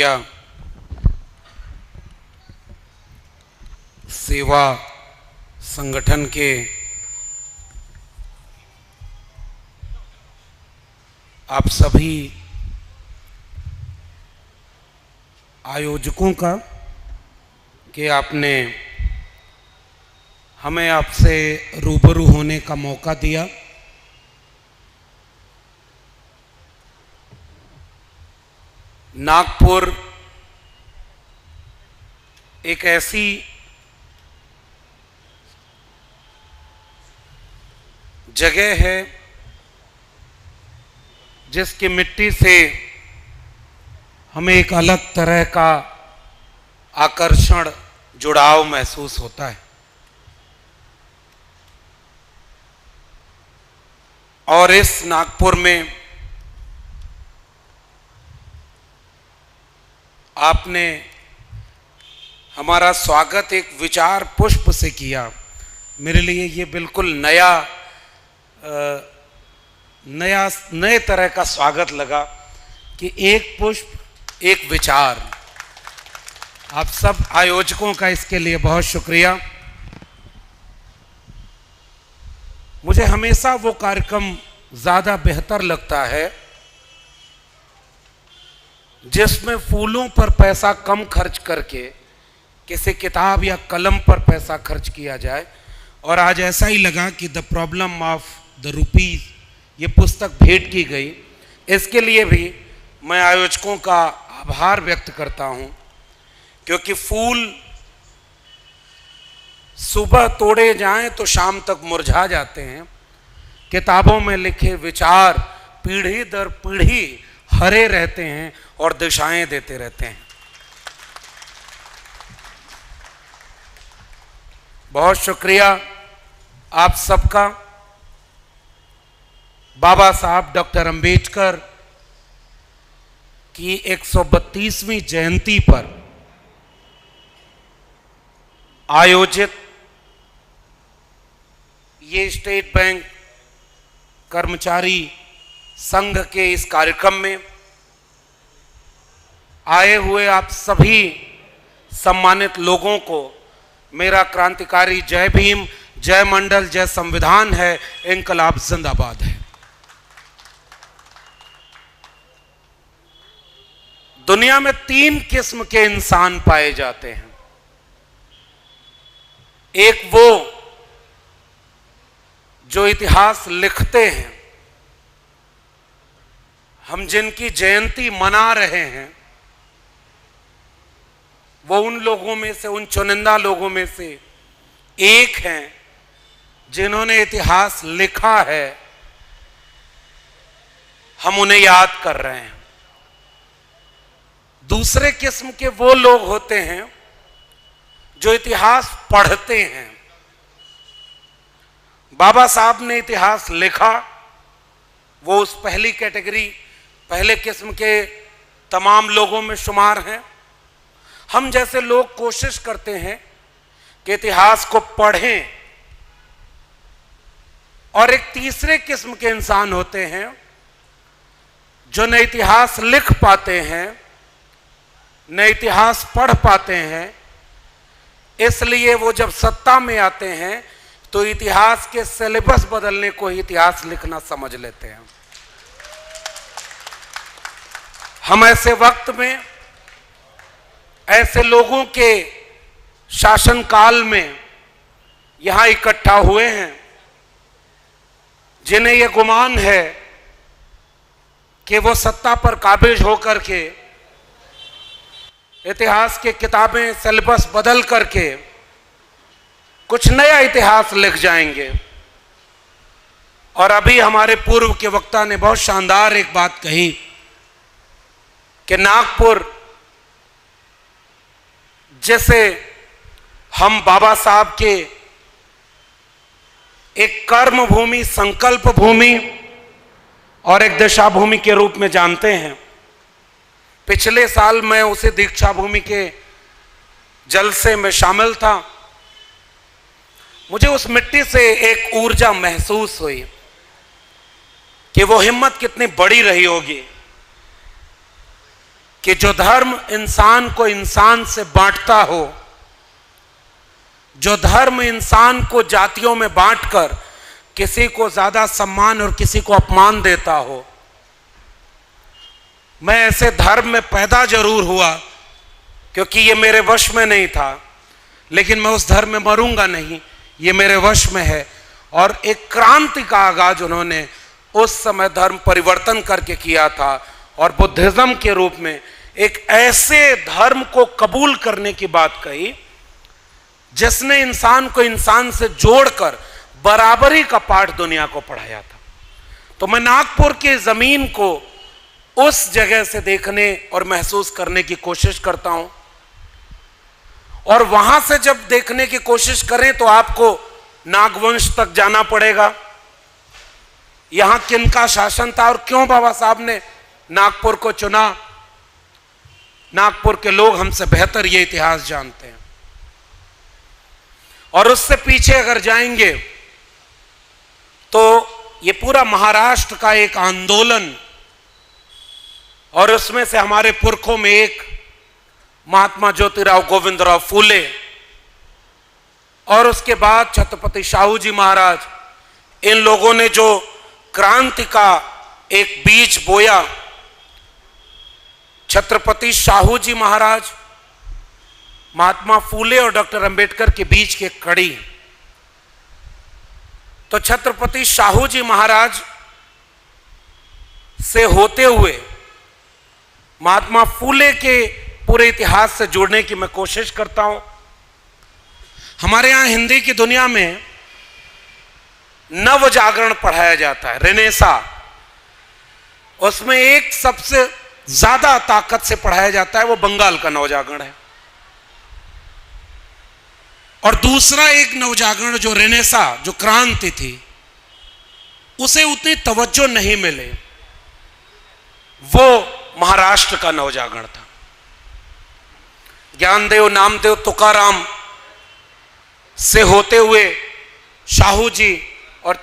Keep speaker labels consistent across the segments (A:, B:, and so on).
A: India सेवा संगठन के आप सभी आयोजकों का कि आपने हमें आपसे रूबरू होने का मौका दिया। नागपुर एक ऐसी जगह है जिसकी मिट्टी से हमें एक अलग तरह का आकर्षण, जुड़ाव महसूस होता है। और इस नागपुर में आपने हमारा स्वागत एक विचार पुष्प से किया। मेरे लिए ये बिल्कुल नए तरह का स्वागत लगा कि एक पुष्प एक विचार। आप सब आयोजकों का इसके लिए बहुत शुक्रिया। मुझे हमेशा वो कार्यक्रम ज़्यादा बेहतर लगता है जिसमें फूलों पर पैसा कम खर्च करके किसी किताब या कलम पर पैसा खर्च किया जाए। और आज ऐसा ही लगा कि the problem of the rupees ये पुस्तक भेंट की गई। इसके लिए भी मैं आयोजकों का आभार व्यक्त करता हूँ, क्योंकि फूल सुबह तोड़े जाएं तो शाम तक मुरझा जाते हैं। किताबों में लिखे विचार पीढ़ी दर पीढ़ी हरे रहते हैं और दिशाएं देते रहते हैं। बहुत शुक्रिया आप सबका। बाबा साहब डॉक्टर अंबेडकर की 132वीं जयंती पर आयोजित ये स्टेट बैंक कर्मचारी संघ के इस कार्यक्रम में आए हुए आप सभी सम्मानित लोगों को मेरा क्रांतिकारी जय भीम, जय मंडल, जय संविधान है, इंकलाब जिंदाबाद है। दुनिया में 3 किस्म के इंसान पाए जाते हैं। एक वो जो इतिहास लिखते हैं, हम जिनकी जयंती मना रहे हैं, वो उन लोगों में से, उन चुनिंदा लोगों में से एक हैं जिन्होंने इतिहास लिखा है। हम उन्हें याद कर रहे हैं। दूसरे किस्म के वो लोग होते हैं जो इतिहास पढ़ते हैं। बाबा साहब ने इतिहास लिखा, वो उस पहली कैटेगरी, पहले किस्म के तमाम लोगों में शुमार हैं। हम जैसे लोग कोशिश करते हैं कि इतिहास को पढ़ें। और एक तीसरे किस्म के इंसान होते हैं जो न इतिहास लिख पाते हैं न इतिहास पढ़ पाते हैं, इसलिए वो जब सत्ता में आते हैं तो इतिहास के सिलेबस बदलने को ही इतिहास लिखना समझ लेते हैं। हम ऐसे वक्त में ऐसे लोगों के शासनकाल में यहां इकट्ठा हुए हैं जिन्हें यह गुमान है कि वो सत्ता पर काबिज होकर के इतिहास की किताबें, सिलेबस बदल करके कुछ नया इतिहास लिख जाएंगे। और अभी हमारे पूर्व के वक्ता ने बहुत शानदार एक बात कही कि नागपुर जैसे हम बाबा साहब के एक कर्म भूमि, संकल्प भूमि और एक दिशा भूमि के रूप में जानते हैं। पिछले साल मैं उसे दीक्षा भूमि के जलसे में शामिल था। मुझे उस मिट्टी से एक ऊर्जा महसूस हुई कि वो हिम्मत कितनी बड़ी रही होगी कि जो धर्म इंसान को इंसान से बांटता हो, जो धर्म इंसान को जातियों में बांटकर किसी को ज्यादा सम्मान और किसी को अपमान देता हो, मैं ऐसे धर्म में पैदा जरूर हुआ क्योंकि ये मेरे वश में नहीं था, लेकिन मैं उस धर्म में मरूंगा नहीं, ये मेरे वश में है। और एक क्रांति का आगाज उन्होंने उस समय धर्म परिवर्तन करके किया था और बुद्धिज्म के रूप में एक ऐसे धर्म को कबूल करने की बात कही जिसने इंसान को इंसान से जोड़कर बराबरी का पाठ दुनिया को पढ़ाया था। तो मैं नागपुर की जमीन को उस जगह से देखने और महसूस करने की कोशिश करता हूं, और वहां से जब देखने की कोशिश करें तो आपको नागवंश तक जाना पड़ेगा। यहां किनका शासन था और क्यों बाबा साहब ने नागपुर को चुना, नागपुर के लोग हमसे बेहतर ये इतिहास जानते हैं। और उससे पीछे अगर जाएंगे तो ये पूरा महाराष्ट्र का एक आंदोलन, और उसमें से हमारे पुरखों में एक महात्मा ज्योतिराव गोविंदराव फूले, और उसके बाद छत्रपति शाहू जी महाराज, इन लोगों ने जो क्रांति का एक बीज बोया, छत्रपति शाहू जी महाराज, महात्मा फूले और डॉक्टर अंबेडकर के बीच की एक कड़ी। तो छत्रपति शाहू जी महाराज से होते हुए महात्मा फूले के पूरे इतिहास से जुड़ने की मैं कोशिश करता हूं। हमारे यहां हिंदी की दुनिया में नव जागरण पढ़ाया जाता है, रेनेसा, उसमें एक सबसे ज्यादा ताकत से पढ़ाया जाता है, वो बंगाल का नवजागरण है। और दूसरा एक नवजागरण जो रेनेसा, जो क्रांति थी, उसे उतनी तवज्जो नहीं मिले, वो महाराष्ट्र का नवजागरण था। ज्ञानदेव, नामदेव, तुकाराम से होते हुए शाहू जी और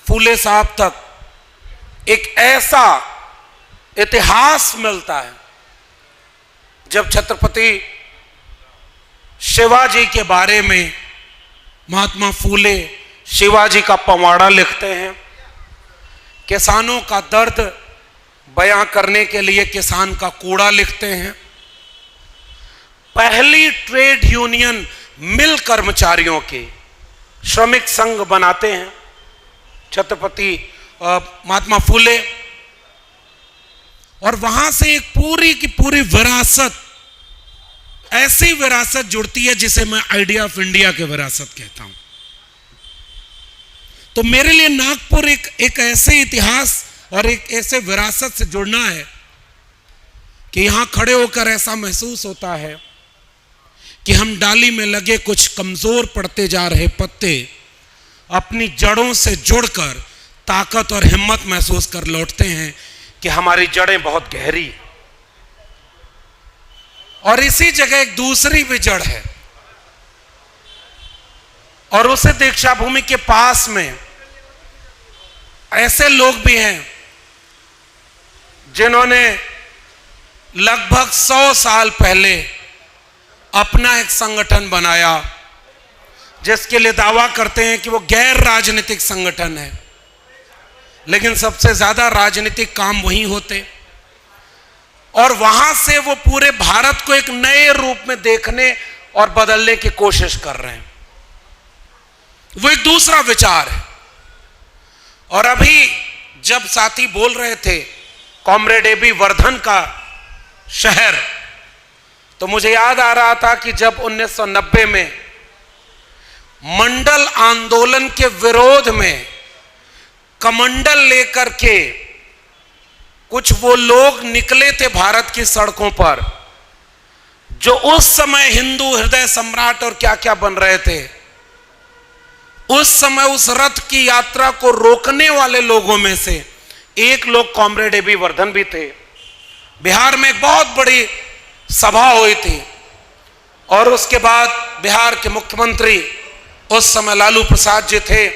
A: फूले साहब तक एक ऐसा इतिहास मिलता है जब छत्रपति शिवाजी के बारे में महात्मा फूले शिवाजी का पवाड़ा लिखते हैं। किसानों का दर्द बयां करने के लिए किसान का कूड़ा लिखते हैं। पहली ट्रेड यूनियन मिल कर्मचारियों के श्रमिक संघ बनाते हैं छत्रपति महात्मा फूले, और वहां से एक पूरी की पूरी विरासत, ऐसी विरासत जुड़ती है जिसे मैं आइडिया ऑफ इंडिया के विरासत कहता हूं। तो मेरे लिए नागपुर एक ऐसे इतिहास और एक ऐसे विरासत से जुड़ना है कि यहां खड़े होकर ऐसा महसूस होता है कि हम डाली में लगे कुछ कमजोर पड़ते जा रहे पत्ते अपनी जड़ों से जुड़कर ताकत और हिम्मत महसूस कर लौटते हैं कि हमारी जड़ें बहुत गहरी, और इसी जगह एक दूसरी भी जड़ है, और उसे दीक्षा भूमि के पास में ऐसे लोग भी हैं जिन्होंने लगभग 100 साल पहले अपना एक संगठन बनाया जिसके लिए दावा करते हैं कि वो गैर राजनीतिक संगठन है, लेकिन सबसे ज्यादा राजनीतिक काम वहीं होते, और वहां से वो पूरे भारत को एक नए रूप में देखने और बदलने की कोशिश कर रहे हैं। वो एक दूसरा विचार है। और अभी जब साथी बोल रहे थे कॉमरेड एबी वर्धन का शहर, तो मुझे याद आ रहा था कि जब 1990 में मंडल आंदोलन के विरोध में कमंडल लेकर के कुछ वो लोग निकले थे भारत की सड़कों पर, जो उस समय हिंदू हृदय सम्राट और क्या क्या बन रहे थे, उस समय उस रथ की यात्रा को रोकने वाले लोगों में से एक लोग कॉमरेड एबी वर्धन भी थे। बिहार में एक बहुत बड़ी सभा हुई थी, और उसके बाद बिहार के मुख्यमंत्री उस समय लालू प्रसाद जी थे,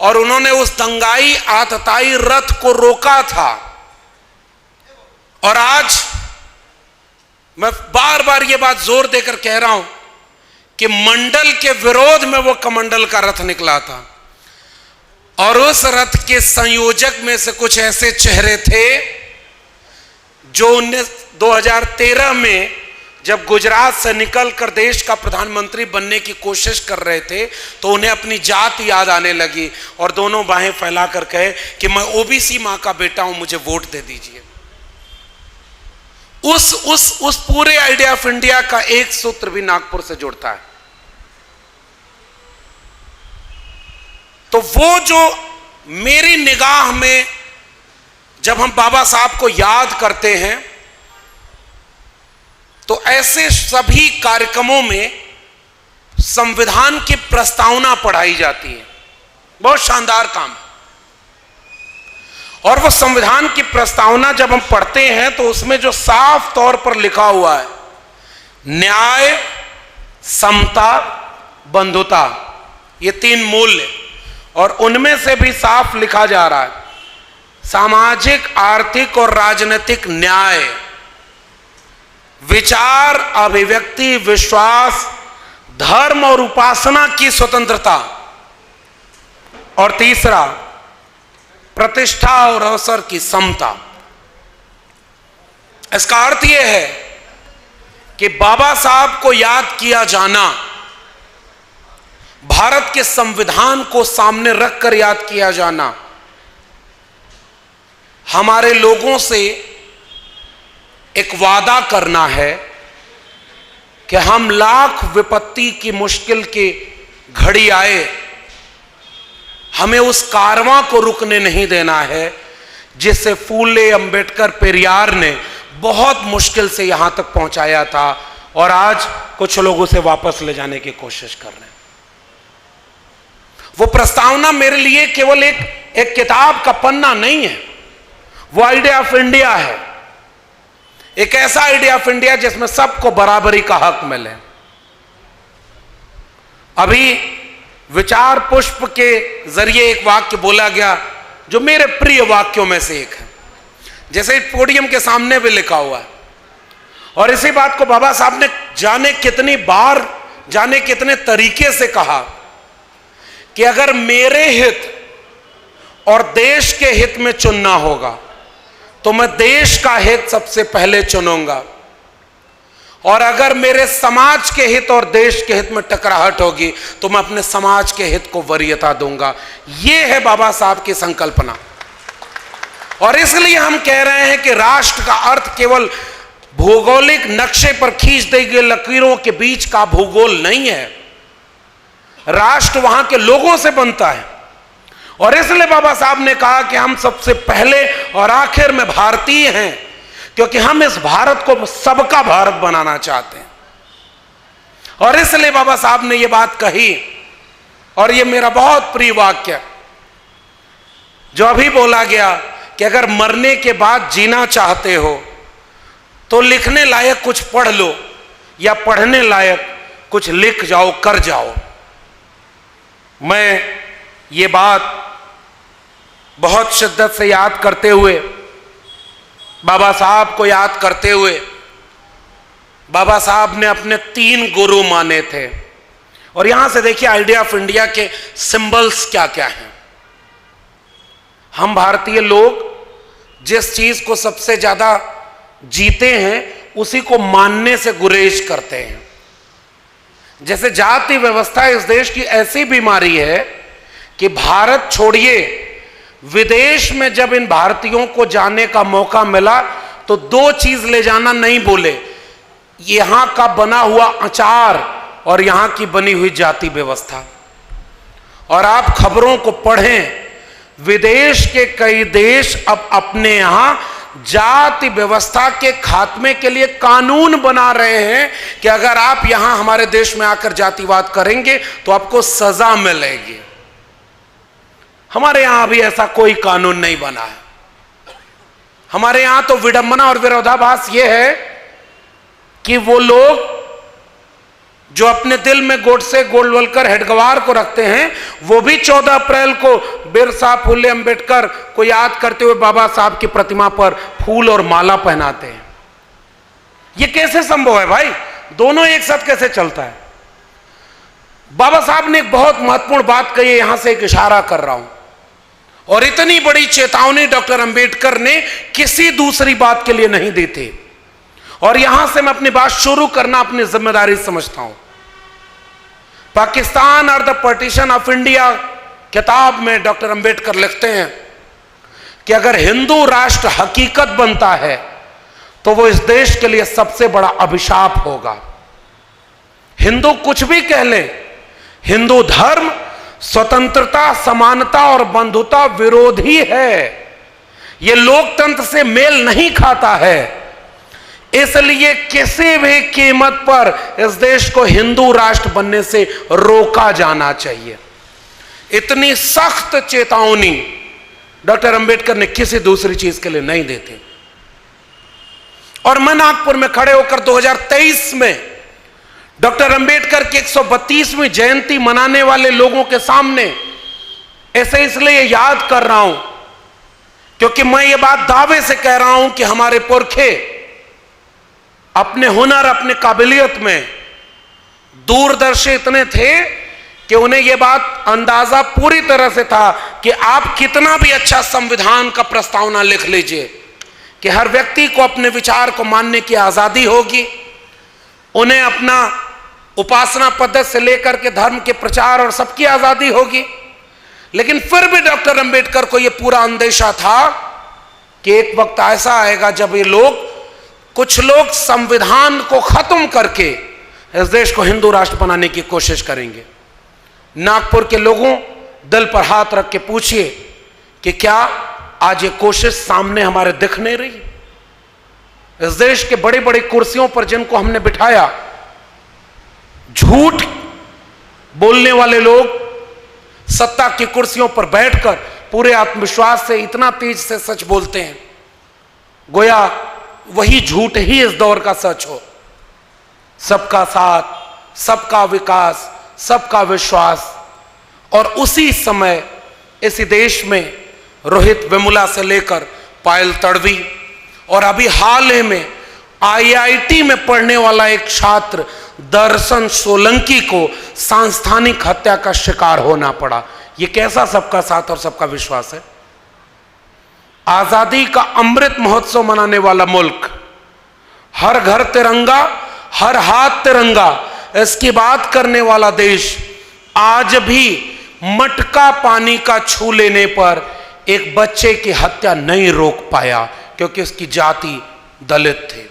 A: और उन्होंने उस दंगाई आतताई रथ को रोका था। और आज मैं बार बार ये बात जोर देकर कह रहा हूं कि मंडल के विरोध में वो कमंडल का रथ निकला था, और उस रथ के संयोजक में से कुछ ऐसे चेहरे थे जो 2013 में जब गुजरात से निकलकर देश का प्रधानमंत्री बनने की कोशिश कर रहे थे तो उन्हें अपनी जात याद आने लगी और दोनों बाहें फैलाकर कहे कि मैं ओबीसी मां का बेटा हूं, मुझे वोट दे दीजिए। उस पूरे आइडिया ऑफ इंडिया का एक सूत्र भी नागपुर से जुड़ता है। तो वो जो मेरी निगाह में जब हम बाबा साहब को याद करते हैं तो ऐसे सभी कार्यक्रमों में संविधान की प्रस्तावना पढ़ाई जाती है, बहुत शानदार काम। और वो संविधान की प्रस्तावना जब हम पढ़ते हैं तो उसमें जो साफ तौर पर लिखा हुआ है, न्याय, समता, बंधुता, ये 3 मूल्य, और उनमें से भी साफ लिखा जा रहा है सामाजिक, आर्थिक और राजनीतिक न्याय, विचार, अभिव्यक्ति, विश्वास, धर्म और उपासना की स्वतंत्रता, और तीसरा प्रतिष्ठा और अवसर की समता। इसका अर्थ यह है कि बाबा साहब को याद किया जाना, भारत के संविधान को सामने रखकर याद किया जाना, हमारे लोगों से एक वादा करना है कि हम लाख विपत्ति की मुश्किल की घड़ी आए, हमें उस कारवां को रुकने नहीं देना है जिससे फूले, अंबेडकर, पेरियार ने बहुत मुश्किल से यहां तक पहुंचाया था और आज कुछ लोग उसे वापस ले जाने की कोशिश कर रहे हैं। वो प्रस्तावना मेरे लिए केवल एक किताब का पन्ना नहीं है, वो आइडिया ऑफ इंडिया है, एक ऐसा आइडिया ऑफ इंडिया जिसमें सबको बराबरी का हक मिले। अभी विचार पुष्प के जरिए एक वाक्य बोला गया जो मेरे प्रिय वाक्यों में से एक है, जैसे पोडियम के सामने भी लिखा हुआ है, और इसी बात को बाबा साहब ने जाने कितनी बार, जाने कितने तरीके से कहा कि अगर मेरे हित और देश के हित में चुनना होगा तो मैं देश का हित सबसे पहले चुनूंगा, और अगर मेरे समाज के हित और देश के हित में टकराहट होगी तो मैं अपने समाज के हित को वरीयता दूंगा। यह है बाबा साहब की संकल्पना। और इसलिए हम कह रहे हैं कि राष्ट्र का अर्थ केवल भौगोलिक नक्शे पर खींच दी गई लकीरों के बीच का भूगोल नहीं है, राष्ट्र वहां के लोगों से बनता है। और इसलिए बाबा साहब ने कहा कि हम सबसे पहले और आखिर में भारतीय हैं, क्योंकि हम इस भारत को सबका भारत बनाना चाहते हैं। और इसलिए बाबा साहब ने यह बात कही, और यह मेरा बहुत प्रिय वाक्य जो अभी बोला गया कि अगर मरने के बाद जीना चाहते हो तो लिखने लायक कुछ पढ़ लो या पढ़ने लायक कुछ लिख जाओ, कर जाओ। मैं ये बात बहुत शिद्दत से याद करते हुए, बाबा साहब को याद करते हुए, बाबा साहब ने अपने 3 गुरु माने थे। और यहां से देखिए आइडिया ऑफ इंडिया के सिंबल्स क्या क्या हैं। हम भारतीय लोग जिस चीज को सबसे ज्यादा जीते हैं उसी को मानने से गुरेज करते हैं। जैसे जाति व्यवस्था इस देश की ऐसी बीमारी है कि भारत छोड़िए, विदेश में जब इन भारतीयों को जाने का मौका मिला तो 2 चीज ले जाना नहीं बोले, यहां का बना हुआ अचार और यहां की बनी हुई जाति व्यवस्था। और आप खबरों को पढ़ें, विदेश के कई देश अब अपने यहां जाति व्यवस्था के खात्मे के लिए कानून बना रहे हैं कि अगर आप यहां हमारे देश में आकर जातिवाद करेंगे तो आपको सजा मिलेगी। हमारे यहां अभी ऐसा कोई कानून नहीं बना है। हमारे यहां तो विडंबना और विरोधाभास यह है कि वो लोग जो अपने दिल में गोडसे गोलवलकर हेडगवार को रखते हैं, वो भी 14 अप्रैल को बिरसा, फुले, अंबेडकर को याद करते हुए बाबा साहब की प्रतिमा पर फूल और माला पहनाते हैं। ये कैसे संभव है भाई? दोनों एक साथ कैसे चलता है? बाबा साहब ने एक बहुत महत्वपूर्ण बात कही है, यहां से एक इशारा कर रहा हूं, और इतनी बड़ी चेतावनी डॉक्टर अंबेडकर ने किसी दूसरी बात के लिए नहीं देते। और यहां से मैं अपनी बात शुरू करना अपनी जिम्मेदारी समझता हूं। पाकिस्तान और द पार्टीशन ऑफ इंडिया किताब में डॉक्टर अंबेडकर लिखते हैं कि अगर हिंदू राष्ट्र हकीकत बनता है तो वो इस देश के लिए सबसे बड़ा अभिशाप होगा। हिंदू कुछ भी कह ले, हिंदू धर्म स्वतंत्रता, समानता और बंधुता विरोधी है। यह लोकतंत्र से मेल नहीं खाता है। इसलिए किसी भी कीमत पर इस देश को हिंदू राष्ट्र बनने से रोका जाना चाहिए। इतनी सख्त चेतावनी डॉक्टर अंबेडकर ने किसी दूसरी चीज के लिए नहीं देते। और मैं नागपुर में खड़े होकर 2023 में डॉक्टर अंबेडकर की 132वीं जयंती मनाने वाले लोगों के सामने ऐसे इसलिए याद कर रहा हूं क्योंकि मैं ये बात दावे से कह रहा हूं कि हमारे पुरखे अपने हुनर, अपने काबिलियत में दूरदर्शी इतने थे कि उन्हें यह बात अंदाजा पूरी तरह से था कि आप कितना भी अच्छा संविधान का प्रस्तावना लिख लीजिए कि हर व्यक्ति को अपने विचार को मानने की आजादी होगी, उन्हें अपना उपासना पद्धति से लेकर के धर्म के प्रचार और सबकी आजादी होगी। लेकिन फिर भी डॉक्टर अंबेडकर को यह पूरा अंदेशा था कि एक वक्त ऐसा आएगा जब ये लोग, कुछ लोग संविधान को खत्म करके इस देश को हिंदू राष्ट्र बनाने की कोशिश करेंगे। नागपुर के लोगों, दिल पर हाथ रख के पूछिए कि क्या आज ये कोशिश सामने हमारे दिख नहीं रही? इस देश के बड़ी बड़ी कुर्सियों पर जिनको हमने बिठाया, झूठ बोलने वाले लोग सत्ता की कुर्सियों पर बैठकर पूरे आत्मविश्वास से इतना तेज से सच बोलते हैं, गोया वही झूठ ही इस दौर का सच हो। सबका साथ, सबका विकास, सबका विश्वास। और उसी समय इसी देश में रोहित वेमुला से लेकर पायल तड़वी और अभी हाल ही में आईआईटी में पढ़ने वाला एक छात्र दर्शन सोलंकी को सांस्थानिक हत्या का शिकार होना पड़ा। यह कैसा सबका साथ और सबका विश्वास है? आजादी का अमृत महोत्सव मनाने वाला मुल्क, हर घर तिरंगा, हर हाथ तिरंगा, इसकी बात करने वाला देश आज भी मटका पानी का छू लेने पर एक बच्चे की हत्या नहीं रोक पाया क्योंकि उसकी जाति दलित थे।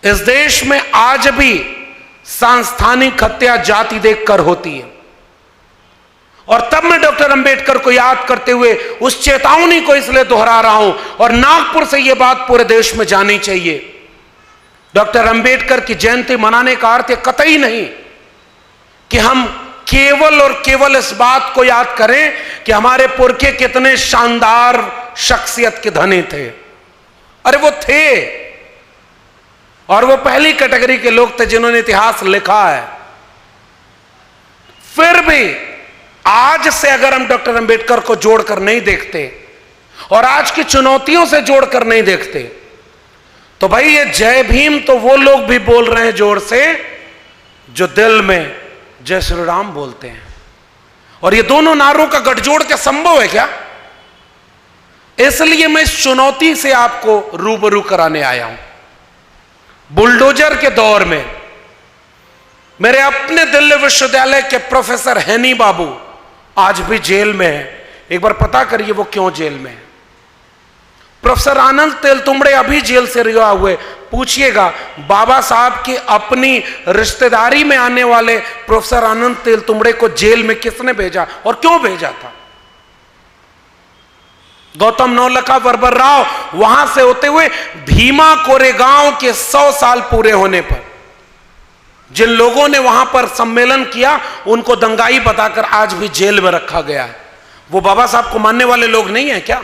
A: इस देश में आज भी सांस्थानिक हत्या जाति देखकर होती है। और तब मैं डॉक्टर अंबेडकर को याद करते हुए उस चेतावनी को इसलिए दोहरा रहा हूं और नागपुर से यह बात पूरे देश में जानी चाहिए। डॉक्टर अंबेडकर की जयंती मनाने का अर्थ कतई नहीं कि हम केवल और केवल इस बात को याद करें कि हमारे पुरखे कितने शानदार शख्सियत के धनी थे। अरे वो थे, और वो पहली कैटेगरी के लोग थे जिन्होंने इतिहास लिखा है। फिर भी आज से अगर हम डॉक्टर अंबेडकर को जोड़कर नहीं देखते और आज की चुनौतियों से जोड़कर नहीं देखते तो भाई ये जय भीम तो वो लोग भी बोल रहे हैं जोर से जो दिल में जय श्री राम बोलते हैं। और ये दोनों नारों का गठजोड़ क्या संभव है क्या? इसलिए मैं इस चुनौती से आपको रूबरू कराने आया हूं। बुलडोजर के दौर में मेरे अपने दिल्ली विश्वविद्यालय के प्रोफेसर हैनी बाबू आज भी जेल में है। एक बार पता करिए वो क्यों जेल में है। प्रोफेसर आनंद तेलतुंबड़े अभी जेल से रिहा हुए। पूछिएगा बाबा साहब की अपनी रिश्तेदारी में आने वाले प्रोफेसर आनंद तेलतुंबड़े को जेल में किसने भेजा और क्यों भेजा था? गौतम नवलखा बरबर राव वहां से होते हुए भीमा कोरेगांव के 100 साल पूरे होने पर जिन लोगों ने वहां पर सम्मेलन किया उनको दंगाई बताकर आज भी जेल में रखा गया है। वो बाबा साहब को मानने वाले लोग नहीं है क्या?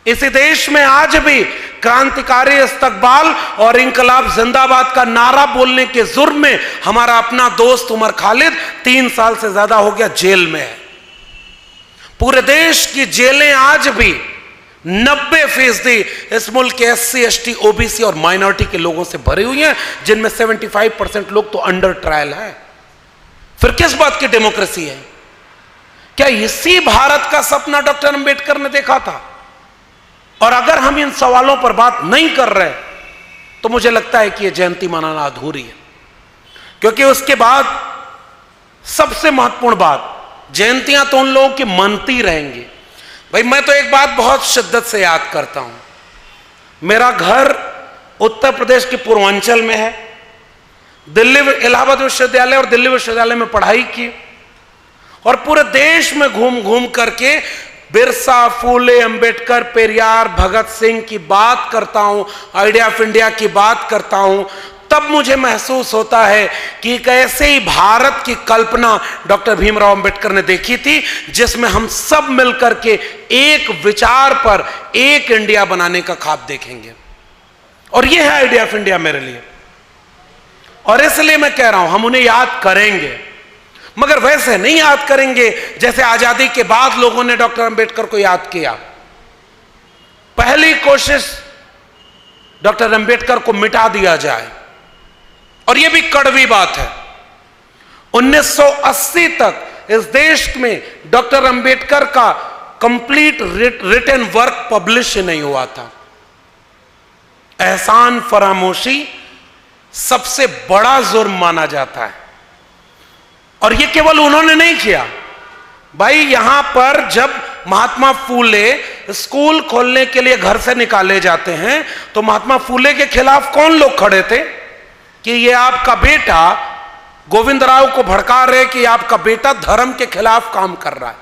A: इसी देश में आज भी क्रांतिकारी इस्तकबाल और इंकलाब जिंदाबाद का नारा बोलने के जुर्म में हमारा अपना दोस्त उमर खालिद 3 साल से ज्यादा हो गया जेल में है। पूरे देश की जेलें आज भी 90% इस मुल्क के SC, ST, OBC और माइनॉरिटी के लोगों से भरी हुई हैं, जिनमें 75% लोग तो अंडर ट्रायल हैं। फिर किस बात की डेमोक्रेसी है? क्या इसी भारत का सपना डॉक्टर अंबेडकर ने देखा था? और अगर हम इन सवालों पर बात नहीं कर रहे तो मुझे लगता है कि यह जयंती मनाना अधूरी है। क्योंकि उसके बाद सबसे महत्वपूर्ण बात, जयंतियां तो उन लोगों की मनती रहेंगी। भाई मैं तो एक बात बहुत शिद्दत से याद करता हूं। मेरा घर उत्तर प्रदेश के पूर्वांचल में है। दिल्ली इलाहाबाद विश्वविद्यालय और दिल्ली विश्वविद्यालय में पढ़ाई की और पूरे देश में घूम घूम करके बिरसा, फूले, अंबेडकर, पेरियार, भगत सिंह की बात करता हूं, आइडिया ऑफ इंडिया की बात करता हूं, तब मुझे महसूस होता है कि कैसे ही भारत की कल्पना डॉक्टर भीमराव अंबेडकर ने देखी थी, जिसमें हम सब मिलकर के एक विचार पर एक इंडिया बनाने का ख्वाब देखेंगे। और यह है आइडिया ऑफ इंडिया मेरे लिए। और इसलिए मैं कह रहा हूं हम उन्हें याद करेंगे, मगर वैसे नहीं याद करेंगे जैसे आजादी के बाद लोगों ने डॉक्टर अंबेडकर को याद किया। पहली कोशिश डॉक्टर अंबेडकर को मिटा दिया जाए, और यह भी कड़वी बात है। 1980 तक इस देश में डॉक्टर अंबेडकर का कंप्लीट रिटन वर्क पब्लिश नहीं हुआ था। एहसान फरामोशी सबसे बड़ा जुर्म माना जाता है, और यह केवल उन्होंने नहीं किया। भाई यहां पर जब महात्मा फूले स्कूल खोलने के लिए घर से निकाले जाते हैं तो महात्मा फूले के खिलाफ कौन लोग खड़े थे कि ये आपका बेटा, गोविंदराव को भड़का रहे कि आपका बेटा धर्म के खिलाफ काम कर रहा है।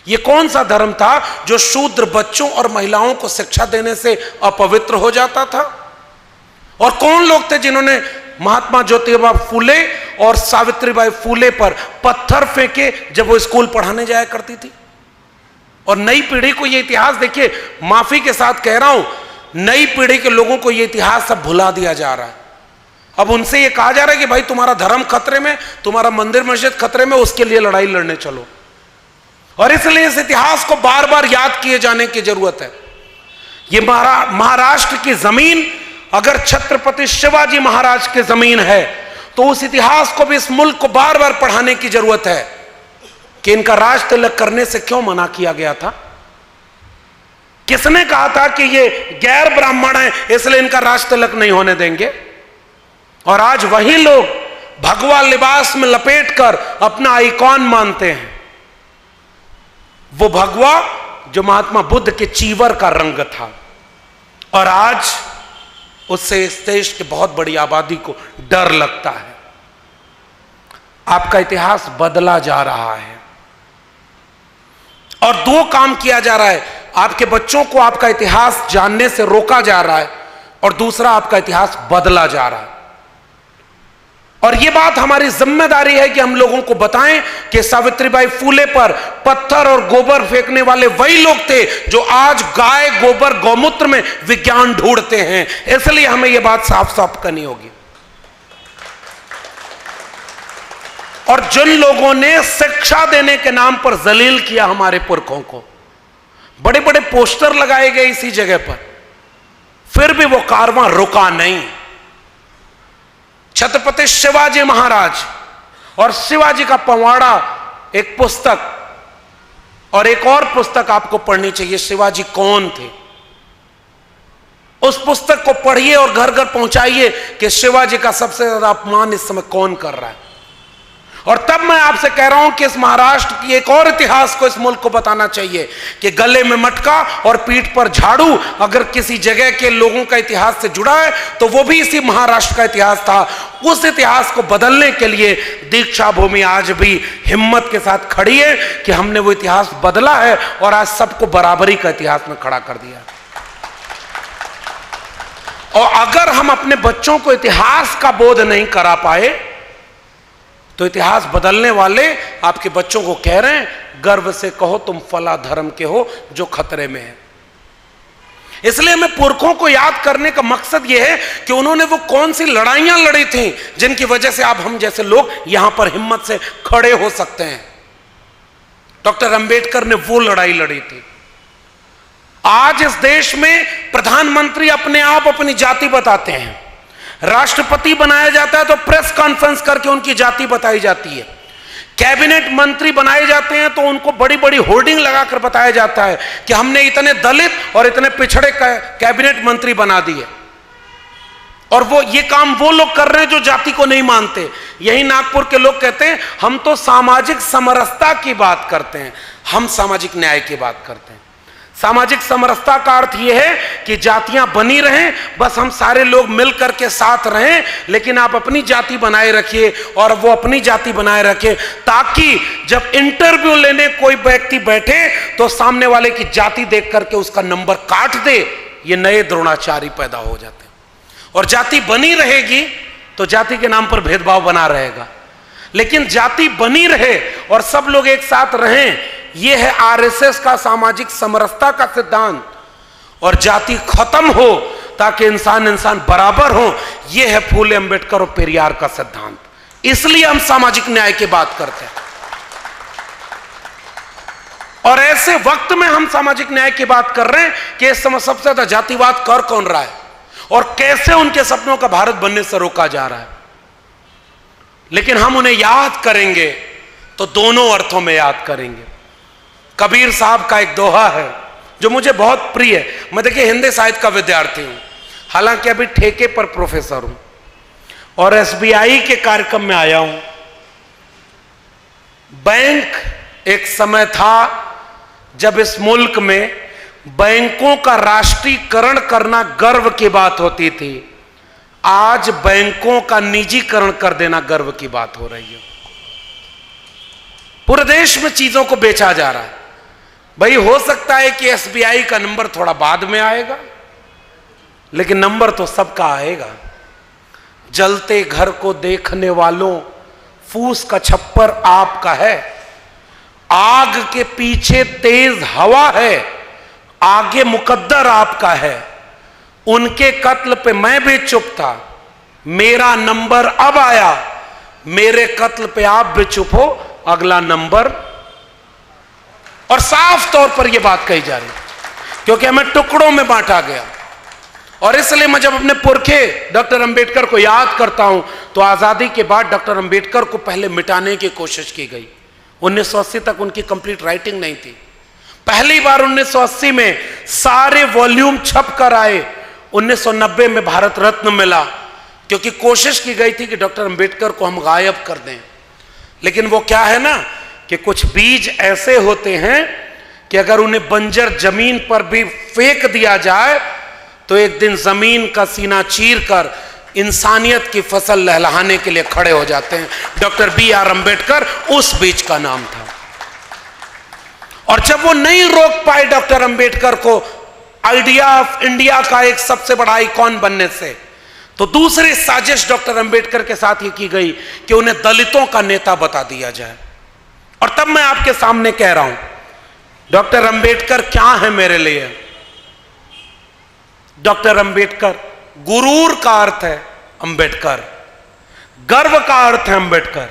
A: ये कौन सा धर्म था जो शूद्र बच्चों और महिलाओं को शिक्षा देने से अपवित्र हो जाता था? और कौन लोग थे जिन्होंने महात्मा ज्योतिबा फूले और सावित्रीबाई फूले पर पत्थर फेंके जब वो स्कूल पढ़ाने जाया करती थी? और नई पीढ़ी को ये इतिहास, देखिए माफी के साथ कह रहा हूं, नई पीढ़ी के लोगों को ये इतिहास सब भुला दिया जा रहा है। अब उनसे ये कहा जा रहा है कि भाई तुम्हारा धर्म खतरे में, तुम्हारा मंदिर मस्जिद खतरे में, उसके लिए लड़ाई लड़ने चलो। और इसलिए इस इतिहास को बार बार याद किए जाने की जरूरत है। ये महाराष्ट्र की जमीन अगर छत्रपति शिवाजी महाराज की जमीन है तो उस इतिहास को भी इस मुल्क को बार बार पढ़ाने की जरूरत है कि इनका राज तिलक करने से क्यों मना किया गया था। किसने कहा था कि ये गैर ब्राह्मण है इसलिए इनका राज तिलक नहीं होने देंगे? और आज वही लोग भगवा लिबास में लपेटकर अपना आइकॉन मानते हैं, वो भगवा जो महात्मा बुद्ध के चीवर का रंग था। और आज उससे इस देश की बहुत बड़ी आबादी को डर लगता है। आपका इतिहास बदला जा रहा है और दो काम किया जा रहा है। आपके बच्चों को आपका इतिहास जानने से रोका जा रहा है और दूसरा आपका इतिहास बदला जा रहा है। और यह बात हमारी जिम्मेदारी है कि हम लोगों को बताएं कि सावित्रीबाई फूले पर पत्थर और गोबर फेंकने वाले वही लोग थे जो आज गाय, गोबर, गौमूत्र में विज्ञान ढूंढते हैं। इसलिए हमें यह बात साफ साफ करनी होगी। और जिन लोगों ने शिक्षा देने के नाम पर जलील किया हमारे पुरखों को, बड़े बड़े पोस्टर लगाए गए इसी जगह पर, फिर भी वो कारवां रुका नहीं। छत्रपति शिवाजी महाराज और शिवाजी का पवाड़ा एक पुस्तक, और एक और पुस्तक आपको पढ़नी चाहिए, शिवाजी कौन थे। उस पुस्तक को पढ़िए और घर घर पहुंचाइए कि शिवाजी का सबसे ज्यादा अपमान इस समय कौन कर रहा है। और तब मैं आपसे कह रहा हूं कि इस महाराष्ट्र की एक और इतिहास को इस मुल्क को बताना चाहिए कि गले में मटका और पीठ पर झाड़ू अगर किसी जगह के लोगों का इतिहास से जुड़ा है तो वो भी इसी महाराष्ट्र का इतिहास था। उस इतिहास को बदलने के लिए दीक्षा भूमि आज भी हिम्मत के साथ खड़ी है कि हमने वो इतिहास बदला है और आज सबको बराबरी का इतिहास में खड़ा कर दिया। और अगर हम अपने बच्चों को इतिहास का बोध नहीं करा पाए तो इतिहास बदलने वाले आपके बच्चों को कह रहे हैं, गर्व से कहो तुम फला धर्म के हो जो खतरे में है। इसलिए मैं पुरखों को याद करने का मकसद यह है कि उन्होंने वो कौन सी लड़ाइयां लड़ी थी जिनकी वजह से आप हम जैसे लोग यहां पर हिम्मत से खड़े हो सकते हैं। डॉक्टर अंबेडकर ने वो लड़ाई लड़ी थी। आज इस देश में प्रधानमंत्री अपने आप अपनी जाति बताते हैं, राष्ट्रपति बनाया जाता है तो प्रेस कॉन्फ्रेंस करके उनकी जाति बताई जाती है, कैबिनेट मंत्री बनाए जाते हैं तो उनको बड़ी बड़ी होर्डिंग लगाकर बताया जाता है कि हमने इतने दलित और इतने पिछड़े कैबिनेट मंत्री बना दिए। और वो ये काम वो लोग कर रहे हैं जो जाति को नहीं मानते। यही नागपुर के लोग कहते हैं हम तो सामाजिक समरसता की बात करते हैं, हम सामाजिक न्याय की बात करते हैं। सामाजिक समरसता का अर्थ यह है कि जातियां बनी रहें, बस हम सारे लोग मिलकर के साथ रहें, लेकिन आप अपनी जाति बनाए रखिए और वो अपनी जाति बनाए रखे, ताकि जब इंटरव्यू लेने कोई व्यक्ति बैठे तो सामने वाले की जाति देख करके उसका नंबर काट दे। ये नए द्रोणाचार्य पैदा हो जाते हैं। और जाति बनी रहेगी तो जाति के नाम पर भेदभाव बना रहेगा, लेकिन जाति बनी रहे और सब लोग एक साथ रहें, यह है आरएसएस का सामाजिक समरसता का सिद्धांत। और जाति खत्म हो ताकि इंसान इंसान बराबर हो, यह है फूले अंबेडकर और पेरियार का सिद्धांत। इसलिए हम सामाजिक न्याय की बात करते हैं। और ऐसे वक्त में हम सामाजिक न्याय की बात कर रहे हैं कि इस समय सबसे ज्यादा जातिवाद कर कौन रहा है और कैसे उनके सपनों का भारत बनने से रोका जा रहा है। लेकिन हम उन्हें याद करेंगे तो दोनों अर्थों में याद करेंगे। कबीर साहब का एक दोहा है जो मुझे बहुत प्रिय है। मैं देखिए हिंदी साहित्य का विद्यार्थी हूं, हालांकि अभी ठेके पर प्रोफेसर हूं और एसबीआई के कार्यक्रम में आया हूं। बैंक एक समय था जब इस मुल्क में बैंकों का राष्ट्रीयकरण करना गर्व की बात होती थी। आज बैंकों का निजीकरण कर देना गर्व की बात हो रही है। पूरे देश में चीजों को बेचा जा रहा है। भाई हो सकता है कि एसबीआई का नंबर थोड़ा बाद में आएगा, लेकिन नंबर तो सबका आएगा। जलते घर को देखने वालों, फूस का छप्पर आपका है। आग के पीछे तेज हवा है, आगे मुकद्दर आपका है। उनके कत्ल पे मैं भी चुप था, मेरा नंबर अब आया। मेरे कत्ल पे आप भी चुप हो, अगला नंबर। और साफ तौर पर यह बात कही जा रही है क्योंकि हमें टुकड़ों में बांटा गया। और इसलिए मैं जब अपने पुरखे डॉक्टर अंबेडकर को याद करता हूं तो आजादी के बाद डॉक्टर अंबेडकर को पहले मिटाने की कोशिश की गई। 1980 तक उनकी कंप्लीट राइटिंग नहीं थी। पहली बार 1980 में सारे वॉल्यूम छप कर आए। 1990 में भारत रत्न मिला क्योंकि कोशिश की गई थी कि डॉक्टर अंबेडकर को हम गायब कर दें। लेकिन वो क्या है ना कि कुछ बीज ऐसे होते हैं कि अगर उन्हें बंजर जमीन पर भी फेंक दिया जाए तो एक दिन जमीन का सीना चीर कर इंसानियत की फसल लहलहाने के लिए खड़े हो जाते हैं। डॉक्टर BR अंबेडकर उस बीज का नाम था। और जब वो नहीं रोक पाए डॉक्टर अंबेडकर को आइडिया ऑफ इंडिया का एक सबसे बड़ा आइकॉन बनने से, तो दूसरी साजिश डॉक्टर अंबेडकर के साथ ये की गई कि उन्हें दलितों का नेता बता दिया जाए। और तब मैं आपके सामने कह रहा हूं डॉक्टर अंबेडकर क्या है मेरे लिए। डॉक्टर अंबेडकर, गुरूर का अर्थ है अंबेडकर, गर्व का अर्थ है अंबेडकर।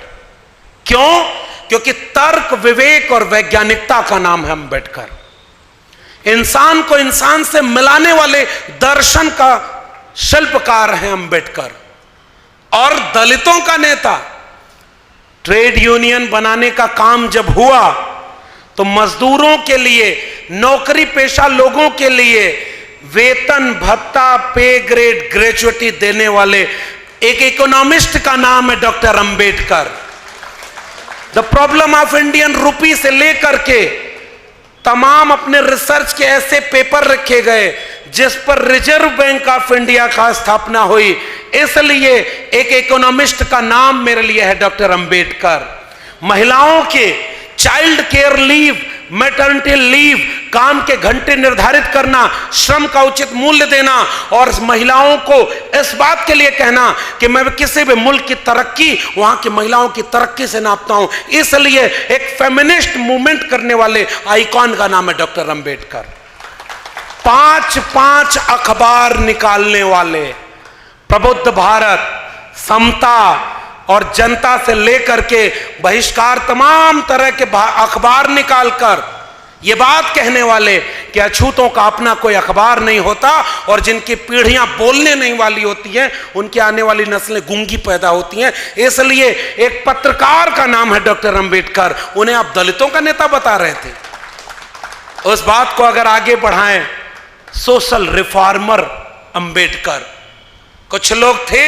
A: क्यों? क्योंकि तर्क, विवेक और वैज्ञानिकता का नाम है अंबेडकर। इंसान को इंसान से मिलाने वाले दर्शन का शिल्पकार है अंबेडकर। और दलितों का नेता। ट्रेड यूनियन बनाने का काम जब हुआ तो मजदूरों के लिए, नौकरी पेशा लोगों के लिए वेतन भत्ता, पे ग्रेड, ग्रेजुएटी देने वाले एक इकोनॉमिस्ट का नाम है doctor Ambedkar. The problem of Indian rupee से लेकर के तमाम अपने रिसर्च के ऐसे पेपर रखे गए जिस पर रिजर्व बैंक ऑफ इंडिया का स्थापना हुई। इसलिए एक इकोनॉमिस्ट का नाम मेरे लिए है डॉक्टर अंबेडकर। महिलाओं के child care leave, maternity leave, काम के घंटे निर्धारित करना, श्रम का उचित मूल्य देना और महिलाओं को इस बात के लिए कहना कि मैं किसी भी मुल्क की तरक्की वहां की महिलाओं की तरक्की से नापता हूं। इसलिए एक फेमिनिस्ट मूवमेंट करने वाले आइकॉन का नाम है डॉक्टर अंबेडकर। 5 अखबार निकालने वाले, प्रबुद्ध भारत, समता और जनता से लेकर के बहिष्कार, तमाम तरह के अखबार निकालकर ये बात कहने वाले कि अछूतों का अपना कोई अखबार नहीं होता और जिनकी पीढ़ियां बोलने नहीं वाली होती हैं उनकी आने वाली नस्लें गूंगी पैदा होती हैं। इसलिए एक पत्रकार का नाम है डॉक्टर अंबेडकर, उन्हें आप दलितों का नेता बता रहे थे। उस बात को अगर आगे बढ़ाएं, सोशल रिफॉर्मर अंबेडकर, कुछ लोग थे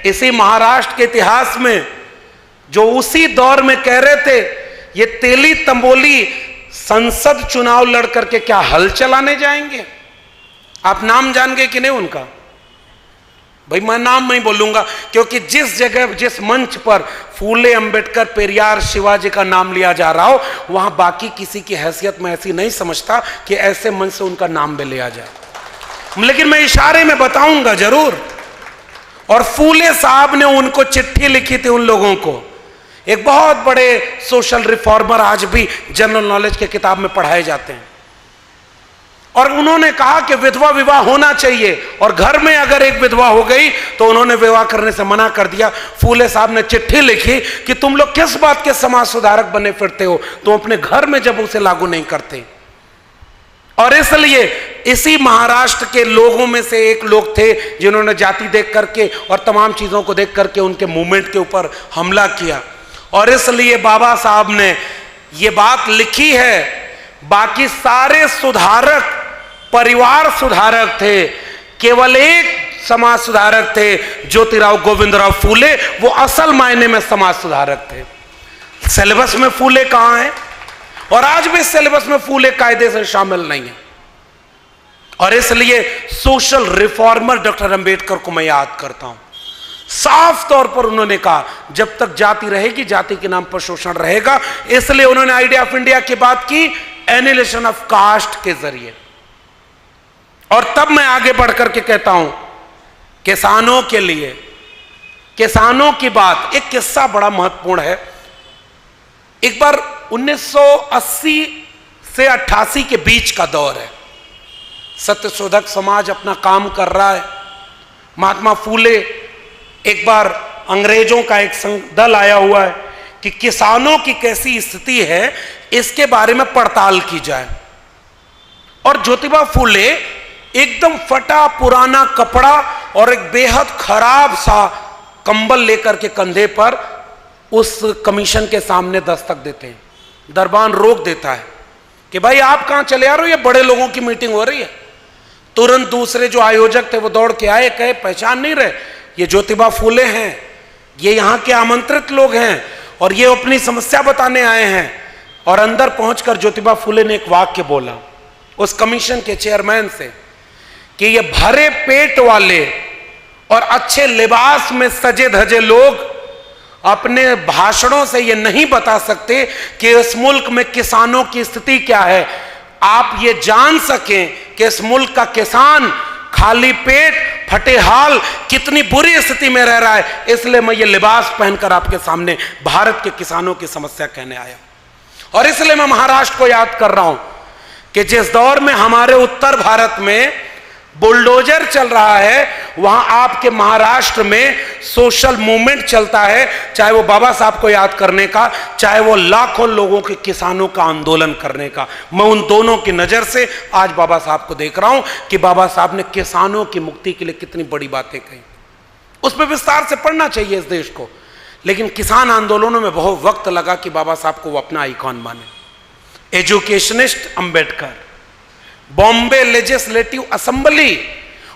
A: इसी महाराष्ट्र के इतिहास में जो उसी दौर में कह रहे थे ये तेली तंबोली संसद चुनाव लड़ करके क्या हल चलाने जाएंगे। आप नाम जान गए कि नहीं उनका? भाई मैं नाम नहीं बोलूंगा, क्योंकि जिस जगह जिस मंच पर फूले, अंबेडकर, पेरियार, शिवाजी का नाम लिया जा रहा हो वहां बाकी किसी की हैसियत में ऐसी नहीं समझता कि ऐसे मंच से उनका नाम भी लिया जाए, लेकिन मैं इशारे में बताऊंगा जरूर। और फूले साहब ने उनको चिट्ठी लिखी थी उन लोगों को, एक बहुत बड़े सोशल रिफॉर्मर, आज भी जनरल नॉलेज के किताब में पढ़ाए जाते हैं। और उन्होंने कहा कि विधवा विवाह होना चाहिए, और घर में अगर एक विधवा हो गई तो उन्होंने विवाह करने से मना कर दिया। फूले साहब ने चिट्ठी लिखी कि तुम लोग किस बात के समाज सुधारक बने फिरते हो, तुम अपने घर में जब उसे लागू नहीं करते। और इसलिए इसी महाराष्ट्र के लोगों में से एक लोग थे जिन्होंने जाति देख करके और तमाम चीजों को देख करके उनके मूवमेंट के ऊपर हमला किया। और इसलिए बाबा साहब ने ये बात लिखी है। बाकी सारे सुधारक परिवार सुधारक थे, केवल एक समाज सुधारक थे ज्योतिराव गोविंदराव फूले, वो असल मायने में समाज सुधारक थे। सिलेबस में फूले कहां है? और आज भी सिलेबस में फूले कायदे से शामिल नहीं है। और इसलिए सोशल रिफॉर्मर डॉक्टर अंबेडकर को मैं याद करता हूं। साफ तौर पर उन्होंने कहा जब तक जाति रहेगी जाति के नाम पर शोषण रहेगा। इसलिए उन्होंने आइडिया ऑफ इंडिया की बात की एनिहिलेशन ऑफ कास्ट के जरिए। और तब मैं आगे बढ़कर के कहता हूं किसानों के लिए, किसानों की बात, एक किस्सा बड़ा महत्वपूर्ण है। एक बार 1980 से 88 के बीच का दौर है, सत्यशोधक समाज अपना काम कर रहा है। महात्मा फूले, एक बार अंग्रेजों का एक दल आया हुआ है कि किसानों की कैसी स्थिति है इसके बारे में पड़ताल की जाए। और ज्योतिबा फूले एकदम फटा पुराना कपड़ा और एक बेहद खराब सा कंबल लेकर के कंधे पर उस कमीशन के सामने दस्तक देते हैं। दरबान रोक देता है कि भाई आप कहां चले आ रहे हो, ये बड़े लोगों की मीटिंग हो रही है। तुरंत दूसरे जो आयोजक थे वो दौड़ के आए, कहे पहचान नहीं रहे, ये ज्योतिबा फूले हैं, ये यहां के आमंत्रित लोग हैं और ये अपनी समस्या बताने आए हैं। और अंदर पहुंचकर ज्योतिबा फूले ने एक वाक्य बोला उस कमीशन के चेयरमैन से कि ये भरे पेट वाले और अच्छे लिबास में सजे धजे लोग अपने भाषणों से ये नहीं बता सकते कि इस मुल्क में किसानों की स्थिति क्या है। आप ये जान सकें कि इस मुल्क का किसान खाली पेट फटे हाल कितनी बुरी स्थिति में रह रहा है, इसलिए मैं ये लिबास पहनकर आपके सामने भारत के किसानों की समस्या कहने आया। और इसलिए मैं महाराष्ट्र को याद कर रहा हूं कि जिस दौर में हमारे उत्तर भारत में बुलडोजर चल रहा है, वहां आपके महाराष्ट्र में सोशल मूवमेंट चलता है, चाहे वो बाबा साहब को याद करने का, चाहे वो लाखों लोगों के किसानों का आंदोलन करने का। मैं उन दोनों की नजर से आज बाबा साहब को देख रहा हूं कि बाबा साहब ने किसानों की मुक्ति के लिए कितनी बड़ी बातें कही। उस पर विस्तार से पढ़ना चाहिए इस देश को, लेकिन किसान आंदोलनों में बहुत वक्त लगा कि बाबा साहब को वो अपना आइकॉन माने। Educationist Ambedkar, Bombay legislative assembly,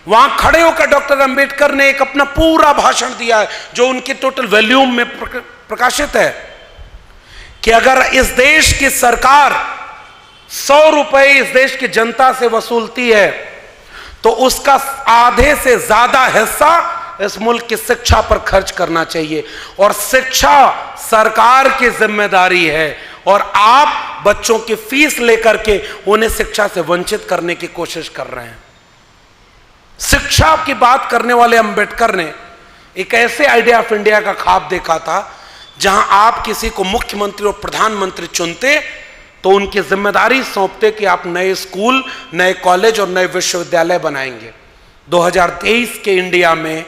A: वहां खड़े होकर डॉक्टर अंबेडकर ने एक अपना पूरा भाषण दिया है जो उनके टोटल वॉल्यूम में प्रकाशित है कि अगर इस देश की सरकार 100 रुपए इस देश की जनता से वसूलती है तो उसका आधे से ज्यादा हिस्सा इस मुल्क की शिक्षा पर खर्च करना चाहिए। और शिक्षा सरकार की जिम्मेदारी है और आप बच्चों की फीस लेकर के उन्हें शिक्षा से वंचित करने की कोशिश कर रहे हैं। शिक्षा की बात करने वाले अंबेडकर ने एक ऐसे आइडिया ऑफ इंडिया का ख्वाब देखा था जहां आप किसी को मुख्यमंत्री और प्रधानमंत्री चुनते तो उनकी जिम्मेदारी सौंपते कि आप नए स्कूल, नए कॉलेज और नए विश्वविद्यालय बनाएंगे। 2023 के इंडिया में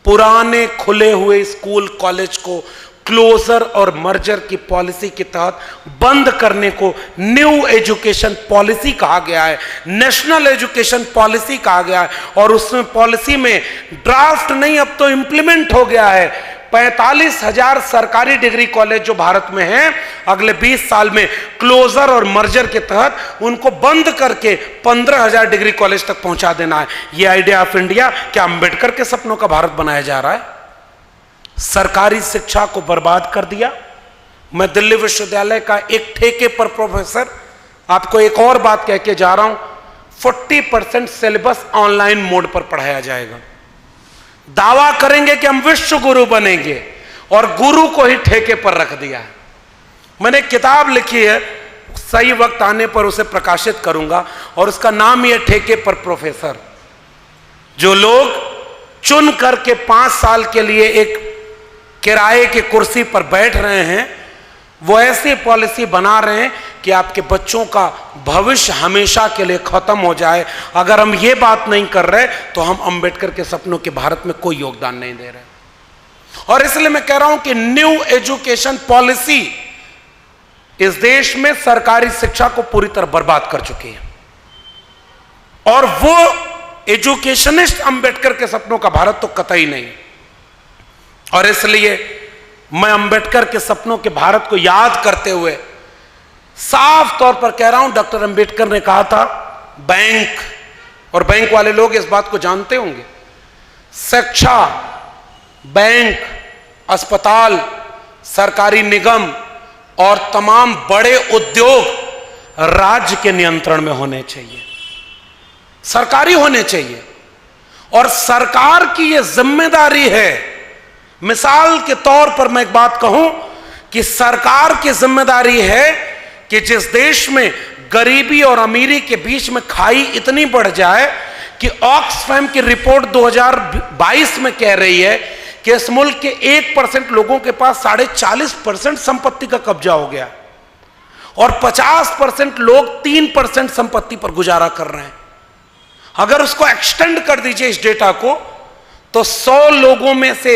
A: पुराने खुले हुए स्कूल कॉलेज को क्लोजर और मर्जर की पॉलिसी के तहत बंद करने को न्यू एजुकेशन पॉलिसी कहा गया है, नेशनल एजुकेशन पॉलिसी कहा गया है। और उसमें पॉलिसी में ड्राफ्ट नहीं, अब तो इंप्लीमेंट हो गया है। 45,000 सरकारी डिग्री कॉलेज जो भारत में हैं, अगले 20 साल में क्लोजर और मर्जर के तहत उनको बंद करके 15,000 डिग्री कॉलेज तक पहुंचा देना है। यह आइडिया ऑफ इंडिया क्या अंबेडकर के सपनों का भारत बनाया जा रहा है? सरकारी शिक्षा को बर्बाद कर दिया। मैं दिल्ली विश्वविद्यालय का एक ठेके पर प्रोफेसर, आपको एक और बात कह के जा रहा हूं, 40% सिलेबस ऑनलाइन मोड पर पढ़ाया जाएगा। दावा करेंगे कि हम विश्व गुरु बनेंगे और गुरु को ही ठेके पर रख दिया है। मैंने एक किताब लिखी है, सही वक्त आने पर उसे प्रकाशित करूंगा, और उसका नाम ही है ठेके पर प्रोफेसर। जो लोग चुन करके 5 साल के लिए एक किराए की कुर्सी पर बैठ रहे हैं, वो ऐसी पॉलिसी बना रहे हैं कि आपके बच्चों का भविष्य हमेशा के लिए खत्म हो जाए। अगर हम ये बात नहीं कर रहे तो हम अंबेडकर के सपनों के भारत में कोई योगदान नहीं दे रहे। और इसलिए मैं कह रहा हूं कि न्यू एजुकेशन पॉलिसी इस देश में सरकारी शिक्षा को पूरी तरह बर्बाद कर चुकी है। और वो एजुकेशनिस्ट अंबेडकर के सपनों का भारत तो कतई नहीं। और इसलिए मैं अंबेडकर के सपनों के भारत को याद करते हुए साफ तौर पर कह रहा हूं, डॉक्टर अंबेडकर ने कहा था, बैंक, और बैंक वाले लोग इस बात को जानते होंगे, शिक्षा, बैंक, अस्पताल, सरकारी निगम और तमाम बड़े उद्योग राज्य के नियंत्रण में होने चाहिए, सरकारी होने चाहिए। और सरकार की यह जिम्मेदारी है। मिसाल के तौर पर मैं एक बात कहूं कि सरकार की जिम्मेदारी है कि जिस देश में गरीबी और अमीरी के बीच में खाई इतनी बढ़ जाए कि ऑक्सफैम की रिपोर्ट 2022 में कह रही है कि इस मुल्क के 1% लोगों के पास 40.5% संपत्ति का कब्जा हो गया और 50% लोग 3% संपत्ति पर गुजारा कर रहे हैं। अगर उसको एक्सटेंड कर दीजिए इस डेटा को, तो 100 लोगों में से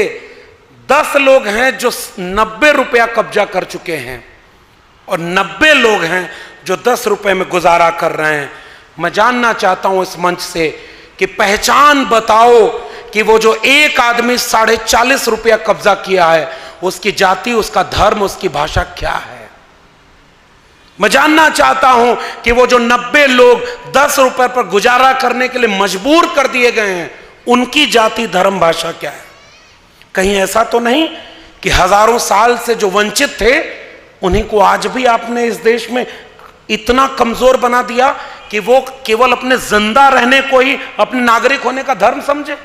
A: 10 लोग हैं जो 90 रुपया कब्जा कर चुके हैं और 90 लोग हैं जो 10 रुपए में गुजारा कर रहे हैं। मैं जानना चाहता हूं इस मंच से कि पहचान बताओ कि वो जो एक आदमी 40.5 रुपया कब्जा किया है, उसकी जाति, उसका धर्म, उसकी भाषा क्या है? मैं जानना चाहता हूं कि वो जो 90 लोग 10 रुपए पर गुजारा करने के लिए मजबूर कर दिए गए हैं, उनकी जाति, धर्म, भाषा क्या है? कहीं ऐसा तो नहीं कि हजारों साल से जो वंचित थे उन्हीं को आज भी आपने इस देश में इतना कमजोर बना दिया कि वो केवल अपने जिंदा रहने को ही अपने नागरिक होने का धर्म समझे?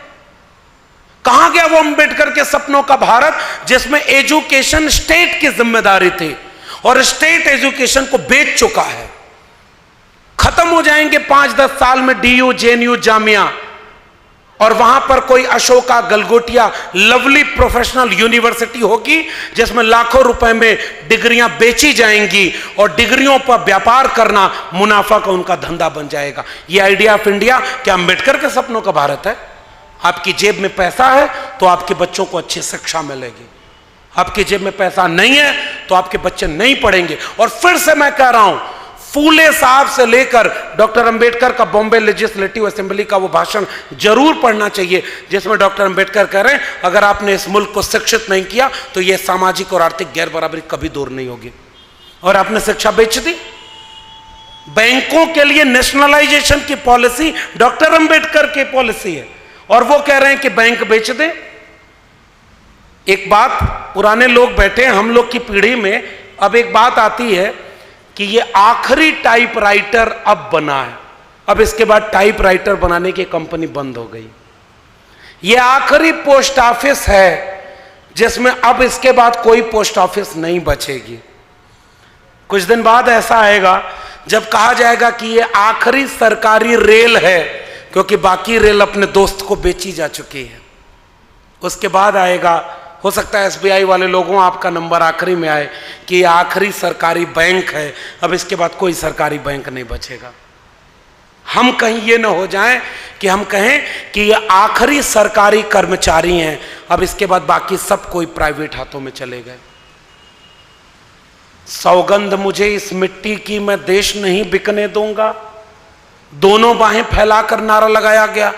A: कहां गया वो अंबेडकर के सपनों का भारत जिसमें एजुकेशन स्टेट की जिम्मेदारी थी और स्टेट एजुकेशन को बेच चुका है? खत्म हो जाएंगे 5-10 साल में DU, JNU, जामिया, और वहां पर कोई Ashoka, Galgotia, lovely professional university होगी जिसमें लाखों रुपए में डिग्रियां बेची जाएंगी और डिग्रियों पर व्यापार करना मुनाफा का उनका धंधा बन जाएगा। यह आइडिया ऑफ इंडिया क्या अंबेडकर के सपनों का भारत है? आपकी जेब में पैसा है तो आपके बच्चों को अच्छी शिक्षा मिलेगी, आपकी जेब में पैसा नहीं है तो आपके बच्चे नहीं पढ़ेंगे। और फिर से मैं कह रहा हूं, फूले साहब से लेकर डॉक्टर अंबेडकर का बॉम्बे लेजिस्लेटिव असेंबली का वो भाषण जरूर पढ़ना चाहिए जिसमें डॉक्टर अंबेडकर कह रहे हैं अगर आपने इस मुल्क को शिक्षित नहीं किया तो ये सामाजिक और आर्थिक गैर बराबरी कभी दूर नहीं होगी। और आपने शिक्षा बेच दी। बैंकों के लिए नेशनलाइजेशन की पॉलिसी डॉक्टर अंबेडकर की पॉलिसी है और वो कह रहे हैं कि बैंक बेच दें। एक बात, पुराने लोग बैठे हैं, हम लोग की पीढ़ी में अब एक बात आती है कि ये आखिरी टाइपराइटर अब बना है, अब इसके बाद टाइपराइटर बनाने की कंपनी बंद हो गई। ये आखिरी पोस्ट ऑफिस है जिसमें अब इसके बाद कोई पोस्ट ऑफिस नहीं बचेगी। कुछ दिन बाद ऐसा आएगा जब कहा जाएगा कि ये आखिरी सरकारी रेल है क्योंकि बाकी रेल अपने दोस्त को बेची जा चुकी है। उसके बाद आएगा, हो सकता है SBI वाले लोगों आपका नंबर आखिरी में आए कि ये आखिरी सरकारी बैंक है, अब इसके बाद कोई सरकारी बैंक नहीं बचेगा। हम कहीं ये ना हो जाएं कि हम कहें कि ये आखिरी सरकारी कर्मचारी हैं, अब इसके बाद बाकी सब कोई प्राइवेट हाथों में चले गए। सौगंध मुझे इस मिट्टी की, मैं देश नहीं बिकने दूंगा। दोनों बाहें फैलाकर नारा लगाया गया।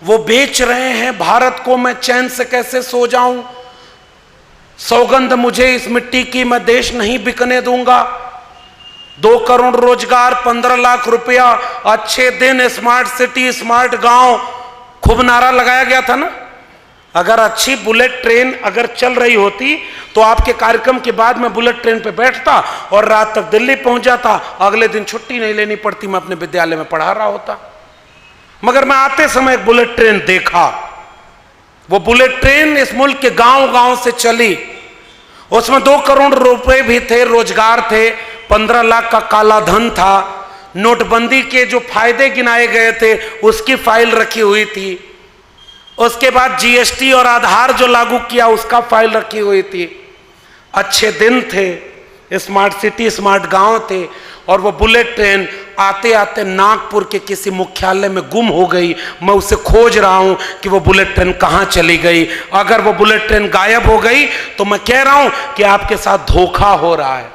A: वो बेच रहे हैं भारत को, मैं चैन से कैसे सो जाऊं। सौगंध मुझे इस मिट्टी की, मैं देश नहीं बिकने दूंगा। 2 करोड़ रोजगार, 15 लाख रुपया, अच्छे दिन, स्मार्ट सिटी, स्मार्ट गांव, खूब नारा लगाया गया था ना। अगर अच्छी बुलेट ट्रेन अगर चल रही होती तो आपके कार्यक्रम के बाद मैं बुलेट ट्रेन पे बैठता और रात तक दिल्ली पहुंच जाता, अगले दिन छुट्टी नहीं लेनी पड़ती, मैं अपने विद्यालय में पढ़ा रहा होता। मगर मैं आते समय एक बुलेट ट्रेन देखा। वो बुलेट ट्रेन इस मुल्क के गांव गांव से चली। उसमें 2 करोड़ रुपए भी थे, रोजगार थे, 15 लाख का काला धन था, नोटबंदी के जो फायदे गिनाए गए थे उसकी फाइल रखी हुई थी, उसके बाद जीएसटी और आधार जो लागू किया उसका फाइल रखी हुई थी। अच्छे दिन थे, स्मार्ट सिटी, स्मार्ट गांव थे। और वो बुलेट ट्रेन आते आते नागपुर के किसी मुख्यालय में गुम हो गई। मैं उसे खोज रहा हूं कि वो बुलेट ट्रेन कहां चली गई। अगर वो बुलेट ट्रेन गायब हो गई तो मैं कह रहा हूं कि आपके साथ धोखा हो रहा है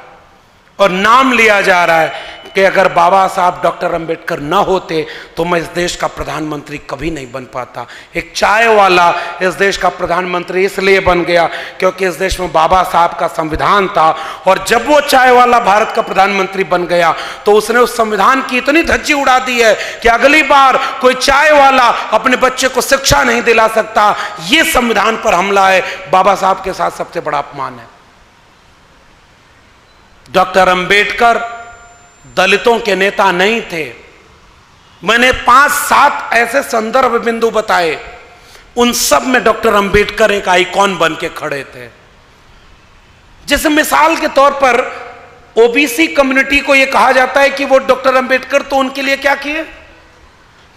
A: और नाम लिया जा रहा है कि अगर बाबा साहब डॉक्टर अंबेडकर न होते तो मैं इस देश का प्रधानमंत्री कभी नहीं बन पाता। एक चाय वाला इस देश का प्रधानमंत्री इसलिए बन गया क्योंकि इस देश में बाबा साहब का संविधान था। और जब वो चाय वाला भारत का प्रधानमंत्री बन गया तो उसने उस संविधान की इतनी धज्जी उड़ा दी है कि अगली बार कोई चाय वाला अपने बच्चे को शिक्षा नहीं दिला सकता। ये संविधान पर हमला है, बाबा साहब के साथ सबसे बड़ा अपमान है। डॉक्टर अंबेडकर दलितों के नेता नहीं थे। मैंने 5-7 ऐसे संदर्भ बिंदु बताए, उन सब में डॉक्टर अंबेडकर एक आइकॉन बन के खड़े थे। जैसे मिसाल के तौर पर ओबीसी कम्युनिटी को यह कहा जाता है कि वो डॉक्टर अंबेडकर तो उनके लिए क्या किए,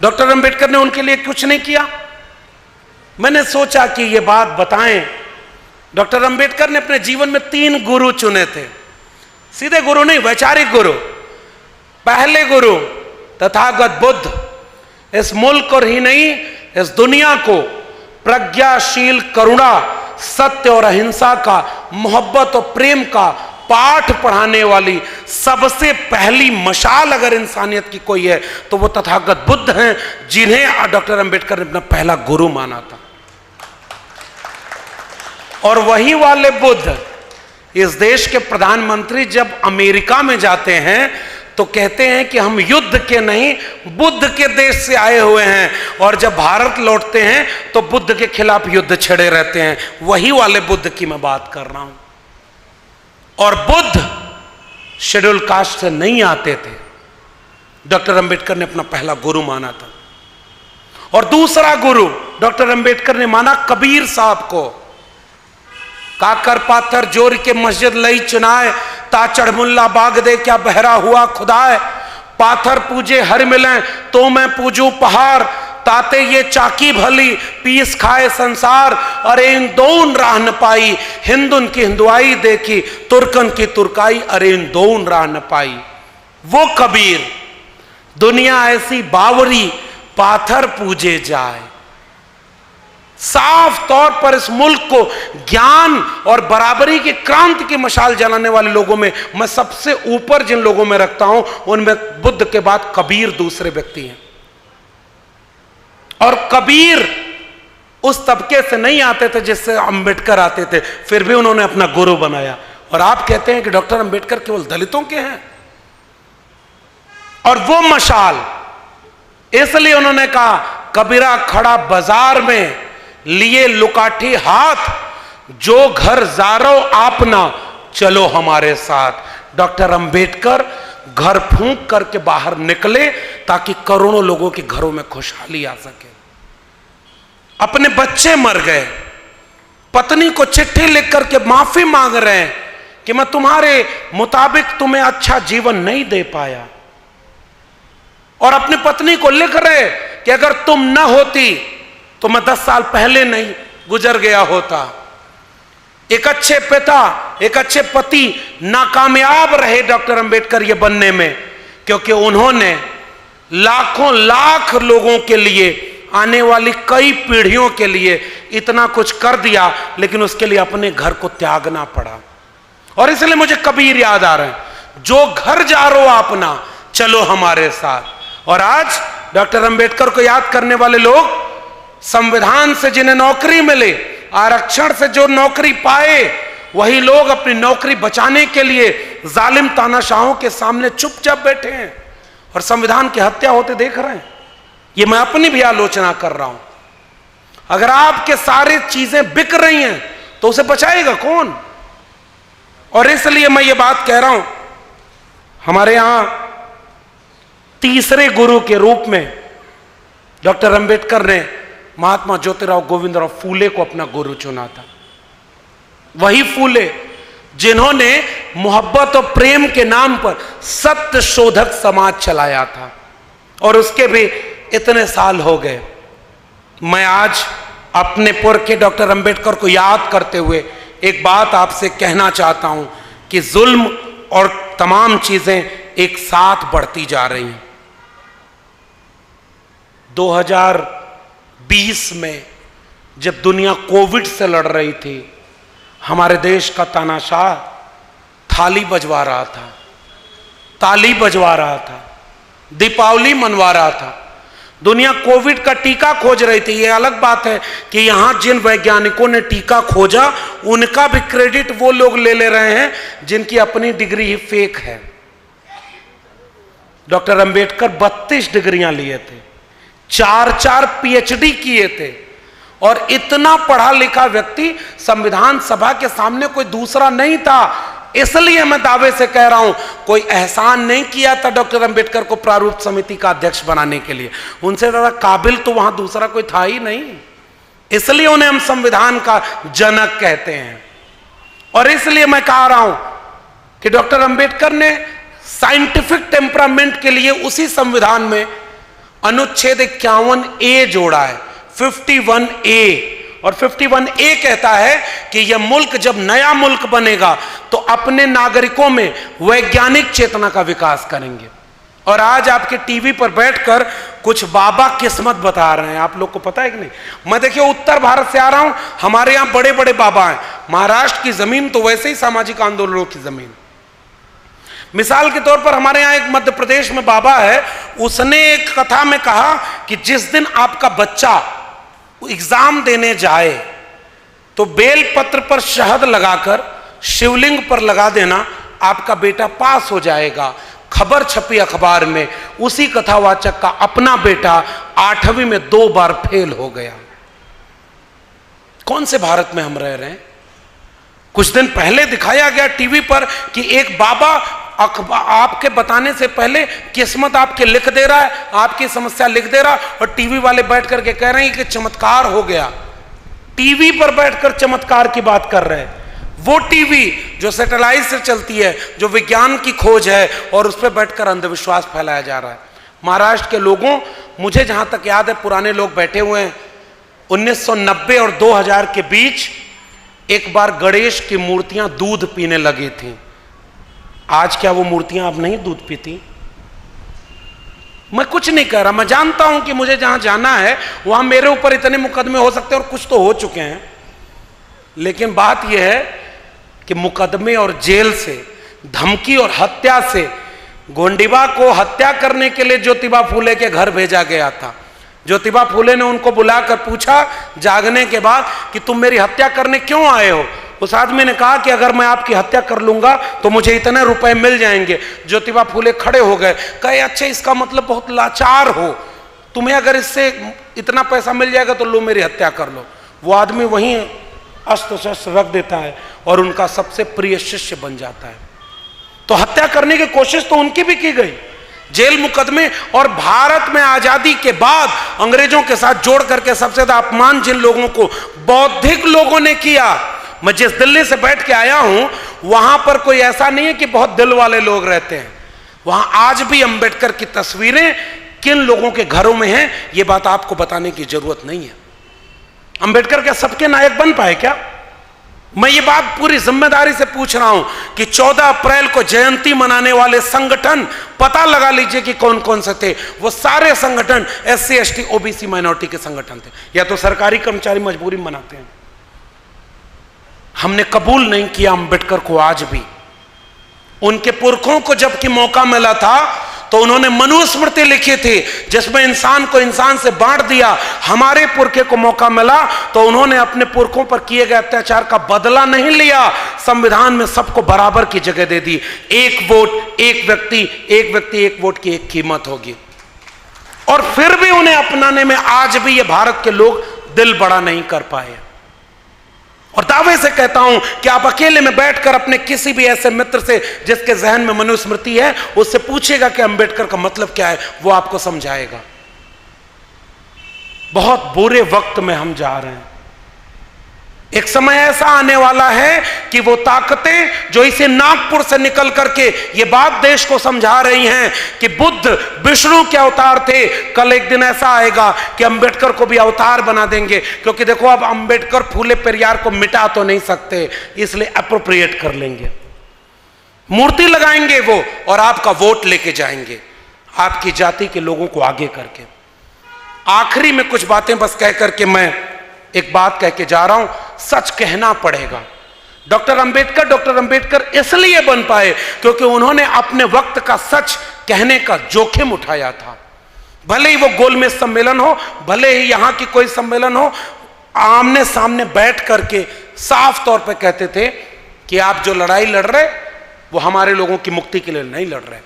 A: डॉक्टर अंबेडकर ने उनके लिए कुछ नहीं किया। मैंने सोचा कि यह बात बताएं। डॉक्टर अंबेडकर ने अपने जीवन में 3 गुरु चुने थे, सीधे गुरु नहीं, वैचारिक गुरु। पहले गुरु तथागत बुद्ध इस मुल्क और ही नहीं इस दुनिया को प्रज्ञाशील, करुणा, सत्य और अहिंसा का, मोहब्बत और प्रेम का पाठ पढ़ाने वाली सबसे पहली मशाल अगर इंसानियत की कोई है तो वो तथागत बुद्ध हैं, जिन्हें डॉक्टर अंबेडकर ने अपना पहला गुरु माना था। और वही वाले बुद्ध इस देश के प्रधानमंत्री जब अमेरिका में जाते हैं तो कहते हैं कि हम युद्ध के नहीं बुद्ध के देश से आए हुए हैं, और जब भारत लौटते हैं तो बुद्ध के खिलाफ युद्ध छिड़े रहते हैं। वही वाले बुद्ध की मैं बात कर रहा हूं। और बुद्ध शेड्यूल कास्ट से नहीं आते थे, डॉक्टर अंबेडकर ने अपना पहला गुरु माना था। और दूसरा गुरु डॉक्टर अंबेडकर ने माना कबीर साहब को। काकर पाथर जोर के मस्जिद लई चुनाए, ता चढ़मुल्ला बाग दे क्या बहरा हुआ खुदाए। पाथर पूजे हर मिले तो मैं पूजू पहाड़, ताते ये चाकी भली पीस खाए संसार। अरे इन दोन राह न पाई, हिंदुन की हिंदुआई देखी, तुर्कन की तुर्काई, अरे इन दोन राह न पाई। वो कबीर, दुनिया ऐसी बावरी पाथर पूजे जाए। साफ तौर पर इस मुल्क को ज्ञान और बराबरी की क्रांति की मशाल जलाने वाले लोगों में मैं सबसे ऊपर जिन लोगों में रखता हूं उनमें बुद्ध के बाद कबीर दूसरे व्यक्ति हैं। और कबीर उस तबके से नहीं आते थे जिससे अंबेडकर आते थे, फिर भी उन्होंने अपना गुरु बनाया। और आप कहते हैं कि डॉक्टर अंबेडकर केवल दलितों के हैं। और वो मशाल इसलिए उन्होंने कहा, कबीरा खड़ा बाजार में लिए लुकाठी हाथ, जो घर जारो आपना चलो हमारे साथ। डॉक्टर अंबेडकर घर फूंक करके बाहर निकले ताकि करोड़ों लोगों के घरों में खुशहाली आ सके। अपने बच्चे मर गए, पत्नी को चिट्ठी लिख करके माफी मांग रहे हैं कि मैं तुम्हारे मुताबिक तुम्हें अच्छा जीवन नहीं दे पाया। और अपनी पत्नी को लिख रहे कि अगर तुम न होती तो मैं 10 साल पहले नहीं गुजर गया होता। एक अच्छे पिता, एक अच्छे पति नाकामयाब रहे डॉक्टर अंबेडकर ये बनने में, क्योंकि उन्होंने लाखों लाख लोगों के लिए, आने वाली कई पीढ़ियों के लिए इतना कुछ कर दिया, लेकिन उसके लिए अपने घर को त्यागना पड़ा। और इसलिए मुझे कबीर याद आ रहे हैं, जो घर जा रो अपना चलो हमारे साथ। और आज डॉक्टर अंबेडकर को याद करने वाले लोग, संविधान से जिन्हें नौकरी मिले, आरक्षण से जो नौकरी पाए, वही लोग अपनी नौकरी बचाने के लिए जालिम तानाशाहों के सामने चुपचाप बैठे हैं और संविधान की हत्या होते देख रहे हैं। ये मैं अपनी भी आलोचना कर रहा हूं। अगर आपके सारी चीजें बिक रही हैं तो उसे बचाएगा कौन? और इसलिए मैं ये बात कह रहा हूं, हमारे यहां तीसरे गुरु के रूप में डॉक्टर अंबेडकर ने महात्मा ज्योतिराव गोविंदराव फूले को अपना गुरु चुना था। वही फूले जिन्होंने मोहब्बत और प्रेम के नाम पर सत्य शोधक समाज चलाया था, और उसके भी इतने साल हो गए। मैं आज अपने पुर के डॉक्टर अंबेडकर को याद करते हुए एक बात आपसे कहना चाहता हूं कि जुल्म और तमाम चीजें एक साथ बढ़ती जा रही हैं। 2020 में जब दुनिया कोविड से लड़ रही थी, हमारे देश का तानाशाह थाली बजवा रहा था, ताली बजवा रहा था, दीपावली मनवा रहा था। दुनिया कोविड का टीका खोज रही थी। यह अलग बात है कि यहां जिन वैज्ञानिकों ने टीका खोजा, उनका भी क्रेडिट वो लोग ले रहे हैं जिनकी अपनी डिग्री ही फेक है। डॉक्टर अंबेडकर 32 डिग्रियां लिए थे, 4 पीएचडी किए थे, और इतना पढ़ा लिखा व्यक्ति संविधान सभा के सामने कोई दूसरा नहीं था। इसलिए मैं दावे से कह रहा हूं, कोई एहसान नहीं किया था डॉक्टर अंबेडकर को प्रारूप समिति का अध्यक्ष बनाने के लिए। उनसे ज्यादा काबिल तो वहां दूसरा कोई था ही नहीं। इसलिए उन्हें हम संविधान का जनक कहते हैं। और इसलिए मैं कह रहा हूं कि डॉक्टर अंबेडकर ने साइंटिफिक टेम्परामेंट के लिए उसी संविधान में अनुच्छेद 51A जोड़ा है, 51A। और 51A कहता है कि यह मुल्क जब नया मुल्क बनेगा तो अपने नागरिकों में वैज्ञानिक चेतना का विकास करेंगे। और आज आपके टीवी पर बैठकर कुछ बाबा किस्मत बता रहे हैं। आप लोग को पता है कि नहीं? मैं देखिए उत्तर भारत से आ रहा हूं, हमारे यहां बड़े बड़े बाबा हैं। महाराष्ट्र की जमीन तो वैसे ही सामाजिक आंदोलनों की जमीन। मिसाल के तौर पर हमारे यहां एक मध्य प्रदेश में बाबा है, उसने एक कथा में कहा कि जिस दिन आपका बच्चा एग्जाम देने जाए तो बेल पत्र पर शहद लगाकर शिवलिंग पर लगा देना, आपका बेटा पास हो जाएगा। खबर छपी अखबार में, उसी कथावाचक का अपना बेटा 8वीं में 2 बार फेल हो गया। कौन से भारत में हम रह रहे हैं? कुछ दिन पहले दिखाया गया टीवी पर कि एक बाबा आपके बताने से पहले किस्मत आपके लिख दे रहा है, आपकी समस्या लिख दे रहा, और टीवी वाले बैठ करके कह रहे हैं कि चमत्कार हो गया। टीवी पर बैठकर चमत्कार की बात कर रहे हैं। वो टीवी जो सैटेलाइट से चलती है, जो विज्ञान की खोज है, और उस पर बैठकर अंधविश्वास फैलाया जा रहा है। महाराष्ट्र के लोगों, मुझे जहां तक याद है, पुराने लोग बैठे हुए हैं, 1990 और 2000 के बीच एक बार गणेश की मूर्तियां दूध पीने लगी थी। आज क्या वो मूर्तियां अब नहीं दूध पीती? मैं कुछ नहीं कह रहा, मैं जानता हूं कि मुझे जहां जाना है वहां मेरे ऊपर इतने मुकदमे हो सकते हैं, और कुछ तो हो चुके हैं। लेकिन बात यह है कि मुकदमे और जेल से, धमकी और हत्या से, गोंडीबा को हत्या करने के लिए ज्योतिबा फूले के घर भेजा गया था। ज्योतिबा फूले ने उनको बुलाकर पूछा जागने के बाद कि तुम मेरी हत्या करने क्यों आए हो? उस आदमी ने कहा कि अगर मैं आपकी हत्या कर लूंगा तो मुझे इतने रुपए मिल जाएंगे। ज्योतिबा फूले खड़े हो गए, कहे अच्छा इसका मतलब बहुत लाचार हो, तुम्हें अगर इससे इतना पैसा मिल जाएगा तो लो मेरी हत्या कर लो। वो आदमी वहीं अस्त्र शस्त्र रख देता है और उनका सबसे प्रिय शिष्य बन जाता है। तो हत्या करने की कोशिश तो उनकी भी की गई, जेल मुकदमे, और भारत में आजादी के बाद अंग्रेजों के साथ जोड़ करके सबसे ज्यादा अपमान जिन लोगों को बौद्धिक लोगों ने किया। मैं जिस दिल्ली से बैठ के आया हूं वहां पर कोई ऐसा नहीं है कि बहुत दिल वाले लोग रहते हैं। वहां आज भी अंबेडकर की तस्वीरें किन लोगों के घरों में हैं, यह बात आपको बताने की जरूरत नहीं है। अंबेडकर क्या सबके नायक बन पाए क्या? मैं ये बात पूरी जिम्मेदारी से पूछ रहा हूं कि 14 अप्रैल को जयंती मनाने वाले संगठन पता लगा लीजिए कि कौन कौन से थे। वो सारे संगठन SC ST OBC माइनॉरिटी के संगठन थे, या तो सरकारी कर्मचारी मजबूरी मनाते हैं। हमने कबूल नहीं किया अंबेडकर को आज भी। उनके पुरखों को जबकि मौका मिला था तो उन्होंने मनुस्मृति लिखी थी जिसमें इंसान को इंसान से बांट दिया। हमारे पुरखे को मौका मिला तो उन्होंने अपने पुरखों पर किए गए अत्याचार का बदला नहीं लिया, संविधान में सबको बराबर की जगह दे दी। एक वोट एक व्यक्ति, एक वोट की एक कीमत होगी। और फिर भी उन्हें अपनाने में आज भी ये भारत के लोग दिल बड़ा नहीं कर पाए। और दावे से कहता हूं कि आप अकेले में बैठकर अपने किसी भी ऐसे मित्र से जिसके जहन में मनुस्मृति है उससे पूछेगा कि अंबेडकर का मतलब क्या है, वो आपको समझाएगा। बहुत बुरे वक्त में हम जा रहे हैं। एक समय ऐसा आने वाला है कि वो ताकतें जो इसे नागपुर से निकल करके ये बात देश को समझा रही हैं कि बुद्ध विष्णु के अवतार थे, कल एक दिन ऐसा आएगा कि अंबेडकर को भी अवतार बना देंगे। क्योंकि देखो अब अंबेडकर फूले पेरियार को मिटा तो नहीं सकते, इसलिए अप्रोप्रिएट कर लेंगे, मूर्ति लगाएंगे वो और आपका वोट लेके जाएंगे आपकी जाति के लोगों को आगे करके। आखिरी में कुछ बातें बस कह करके मैं एक बात कह के जा रहा हूं, सच कहना पड़ेगा। डॉक्टर अंबेडकर इसलिए बन पाए क्योंकि उन्होंने अपने वक्त का सच कहने का जोखिम उठाया था। भले ही वो गोलमेज सम्मेलन हो, भले ही यहां की कोई सम्मेलन हो, आमने सामने बैठ करके साफ तौर पे कहते थे कि आप जो लड़ाई लड़ रहे वो हमारे लोगों की मुक्ति के लिए नहीं लड़ रहे।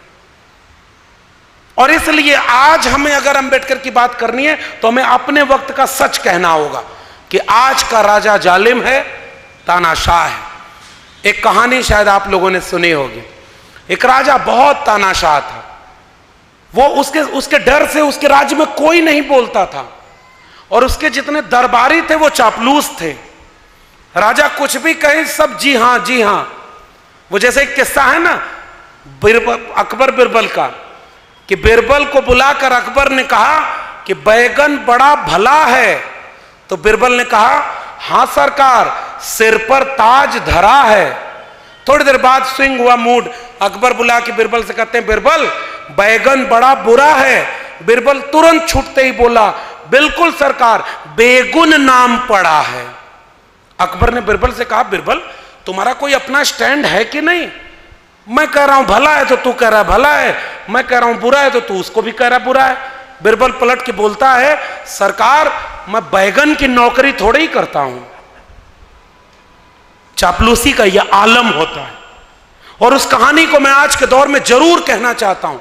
A: और इसलिए आज हमें अगर अंबेडकर की बात करनी है तो हमें अपने वक्त का सच कहना होगा कि आज का राजा जालिम है, तानाशाह है। एक कहानी शायद आप लोगों ने सुनी होगी। एक राजा बहुत तानाशाह था, वो उसके डर से उसके राज्य में कोई नहीं बोलता था और उसके जितने दरबारी थे वो चापलूस थे। राजा कुछ भी कहे सब जी हां जी हां। वो जैसे एक किस्सा है ना अकबर बिरबल का, कि बिरबल को बुलाकर अकबर ने कहा कि बैगन बड़ा भला है, तो बिरबल ने कहा हां सरकार, सिर पर ताज धरा है। थोड़ी देर बाद स्विंग हुआ मूड, अकबर बुला के बिरबल से कहते हैं बिरबल बैगन बड़ा बुरा है। बिरबल तुरंत छूटते ही बोला बिल्कुल सरकार, बेगुन नाम पड़ा है। अकबर ने बिरबल से कहा बिरबल तुम्हारा कोई अपना स्टैंड है कि नहीं? मैं कह रहा हूं भला है तो तू कह रहा है भला है, मैं कह रहा हूं बुरा है तो तू उसको भी कह रहा है बुरा है। बिरबल पलट के बोलता है सरकार मैं बैगन की नौकरी थोड़ी ही करता हूं। चापलूसी का यह आलम होता है। और उस कहानी को मैं आज के दौर में जरूर कहना चाहता हूं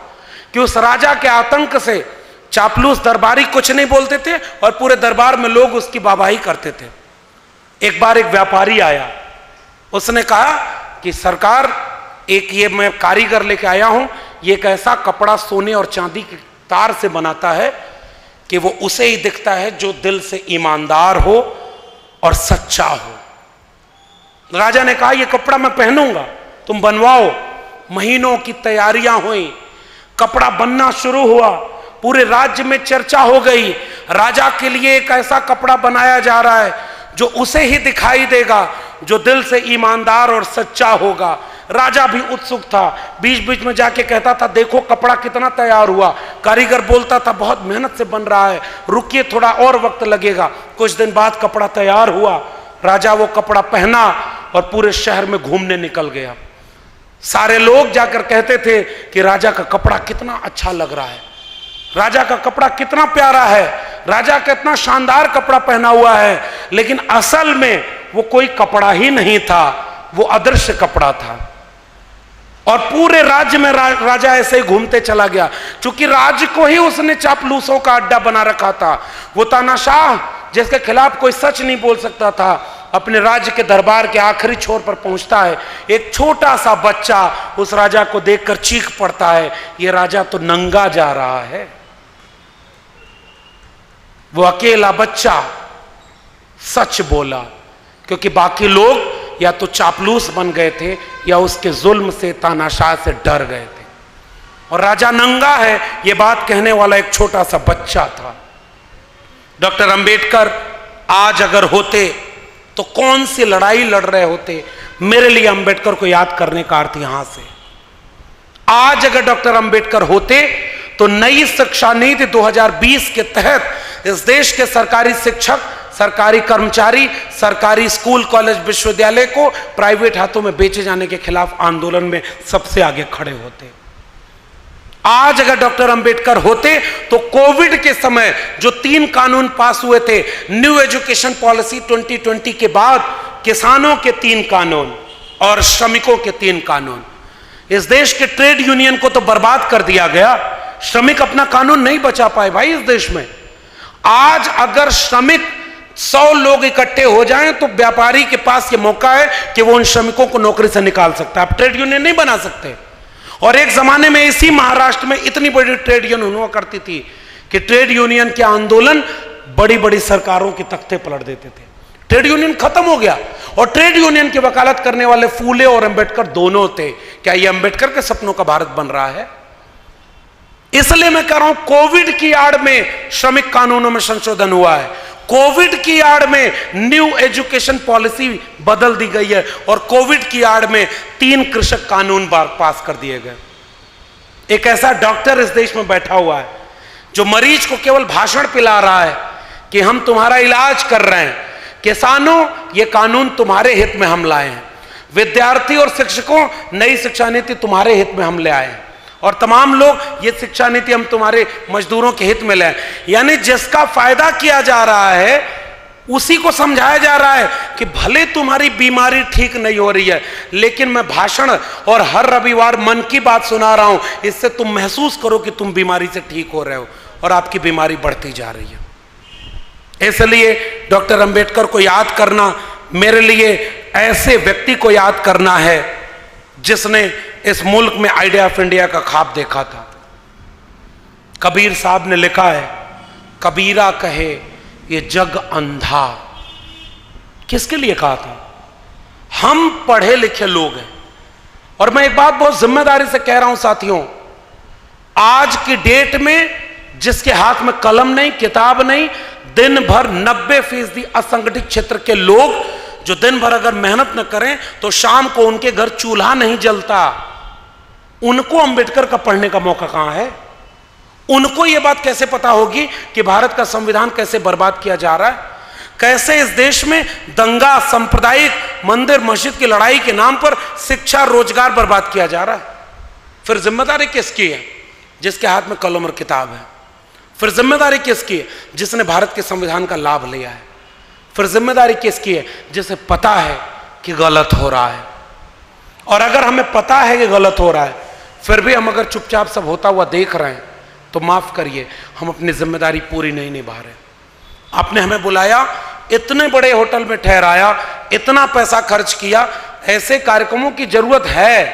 A: कि उस राजा के आतंक से चापलूस दरबारी कुछ नहीं बोलते थे और पूरे दरबार में लोग उसकी वाहवाही करते थे। एक बार एक व्यापारी आया, उसने कहा कि सरकार एक ये मैं कारीगर लेके आया हूं, ये एक ऐसा कपड़ा सोने और चांदी के तार से बनाता है कि वो उसे ही दिखता है जो दिल से ईमानदार हो और सच्चा हो। राजा ने कहा ये कपड़ा मैं पहनूंगा, तुम बनवाओ। महीनों की तैयारियां हुई, कपड़ा बनना शुरू हुआ, पूरे राज्य में चर्चा हो गई। राजा के लिए एक ऐसा कपड़ा बनाया जा रहा है जो उसे ही दिखाई देगा जो दिल से ईमानदार और सच्चा होगा। राजा भी उत्सुक था, बीच बीच में जाके कहता था देखो कपड़ा कितना तैयार हुआ। कारीगर बोलता था बहुत मेहनत से बन रहा है, रुकिए थोड़ा और वक्त लगेगा। कुछ दिन बाद कपड़ा तैयार हुआ, राजा वो कपड़ा पहना और पूरे शहर में घूमने निकल गया। सारे लोग जाकर कहते थे कि राजा का कपड़ा कितना अच्छा लग रहा है, राजा का कपड़ा कितना प्यारा है, राजा का इतना शानदार कपड़ा पहना हुआ है। लेकिन असल में वो कोई कपड़ा ही नहीं था, वो अदृश्य कपड़ा था। और पूरे राज्य में राजा ऐसे ही घूमते चला गया, क्योंकि राज्य को ही उसने चापलूसों का अड्डा बना रखा था। वो तानाशाह जिसके खिलाफ कोई सच नहीं बोल सकता था, अपने राज्य के दरबार के आखिरी छोर पर पहुंचता है। एक छोटा सा बच्चा उस राजा को देखकर चीख पड़ता है, ये राजा तो नंगा जा रहा है। वो अकेला बच्चा सच बोला, क्योंकि बाकी लोग या तो चापलूस बन गए थे या उसके जुल्म से तानाशाह से डर गए थे। और राजा नंगा है ये बात कहने वाला एक छोटा सा बच्चा था। डॉक्टर अंबेडकर आज अगर होते तो कौन सी लड़ाई लड़ रहे होते? मेरे लिए अंबेडकर को याद करने का अर्थ यहां से, आज अगर डॉक्टर अंबेडकर होते तो नई शिक्षा नीति 2020 के तहत इस देश के सरकारी शिक्षक सरकारी कर्मचारी सरकारी स्कूल कॉलेज विश्वविद्यालय को प्राइवेट हाथों में बेचे जाने के खिलाफ आंदोलन में सबसे आगे खड़े होते। आज अगर डॉक्टर अंबेडकर होते तो कोविड के समय जो 3 कानून पास हुए थे, न्यू एजुकेशन पॉलिसी 2020 के बाद किसानों के 3 कानून और श्रमिकों के 3 कानून, इस देश के ट्रेड यूनियन को तो बर्बाद कर दिया गया। श्रमिक अपना कानून नहीं बचा पाए भाई इस देश में। आज अगर श्रमिक 100 लोग इकट्ठे हो जाएं तो व्यापारी के पास ये मौका है कि वो उन श्रमिकों को नौकरी से निकाल सकता है। आप ट्रेड यूनियन नहीं बना सकते। और एक जमाने में इसी महाराष्ट्र में इतनी बड़ी ट्रेड यूनियन हुआ करती थी कि ट्रेड यूनियन के आंदोलन बड़ी बड़ी सरकारों के तख्ते पलट देते थे। ट्रेड यूनियन खत्म हो गया और ट्रेड यूनियन की वकालत करने वाले फूले और अंबेडकर दोनों थे। क्या ये अंबेडकर के सपनों का भारत बन रहा है? इसलिए मैं कह रहा हूं कोविड की आड़ में श्रमिक कानूनों में संशोधन हुआ है, कोविड की आड़ में न्यू एजुकेशन पॉलिसी बदल दी गई है और कोविड की आड़ में 3 कृषक कानून पास कर दिए गए। एक ऐसा डॉक्टर इस देश में बैठा हुआ है जो मरीज को केवल भाषण पिला रहा है कि हम तुम्हारा इलाज कर रहे हैं। किसानों, ये कानून तुम्हारे हित में हम लाए हैं। विद्यार्थी और शिक्षकों, नई शिक्षा नीति तुम्हारे हित में हम ले आए हैं। और तमाम लोग, ये शिक्षा नीति हम तुम्हारे मजदूरों के हित में ले आए। यानी जिसका फायदा किया जा रहा है उसी को समझाया जा रहा है कि भले तुम्हारी बीमारी ठीक नहीं हो रही है, लेकिन मैं भाषण और हर रविवार मन की बात सुना रहा हूं, इससे तुम महसूस करो कि तुम बीमारी से ठीक हो रहे हो और आपकी बीमारी बढ़ती जा रही है। इसलिए डॉक्टर अंबेडकर को याद करना मेरे लिए ऐसे व्यक्ति को याद करना है जिसने इस मुल्क में आइडिया ऑफ इंडिया का ख्वाब देखा था। कबीर साहब ने लिखा है, कबीरा कहे ये जग अंधा। किसके लिए कहा था? हम पढ़े लिखे लोग हैं और मैं एक बात बहुत जिम्मेदारी से कह रहा हूं साथियों, आज की डेट में जिसके हाथ में कलम नहीं, किताब नहीं, दिन भर 90% असंगठित क्षेत्र के लोग जो दिन भर अगर मेहनत न करें तो शाम को उनके घर चूल्हा नहीं जलता, उनको अंबेडकर का पढ़ने का मौका कहां है? उनको यह बात कैसे पता होगी कि भारत का संविधान कैसे बर्बाद किया जा रहा है, कैसे इस देश में दंगा, सांप्रदायिक मंदिर मस्जिद की लड़ाई के नाम पर शिक्षा रोजगार बर्बाद किया जा रहा है। फिर जिम्मेदारी किसकी है? जिसके हाथ में कलम और किताब है। फिर जिम्मेदारी किसकी है? जिसने भारत के संविधान का लाभ लिया है। फिर जिम्मेदारी किसकी है? जिसे पता है कि गलत हो रहा है। और अगर हमें पता है कि गलत हो रहा है फिर भी हम अगर चुपचाप सब होता हुआ देख रहे हैं तो माफ करिए, हम अपनी जिम्मेदारी पूरी नहीं निभा रहे। आपने हमें बुलाया, इतने बड़े होटल में ठहराया, इतना पैसा खर्च किया, ऐसे कार्यक्रमों की जरूरत है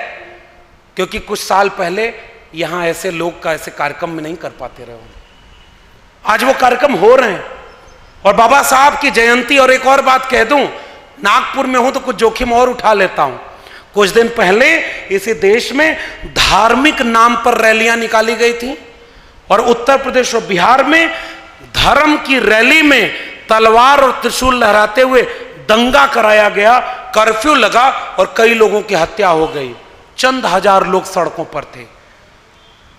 A: क्योंकि कुछ साल पहले यहां ऐसे लोग का ऐसे कार्यक्रम में नहीं कर पाते रहे। आज वो कार्यक्रम हो रहे हैं और बाबा साहब की जयंती। और एक और बात कह दूं, नागपुर में हूं तो कुछ जोखिम और उठा लेता हूं। कुछ दिन पहले इसी देश में धार्मिक नाम पर रैलियां निकाली गई थी और उत्तर प्रदेश और बिहार में धर्म की रैली में तलवार और त्रिशूल लहराते हुए दंगा कराया गया, कर्फ्यू लगा और कई लोगों की हत्या हो गई। चंद हजार लोग सड़कों पर थे।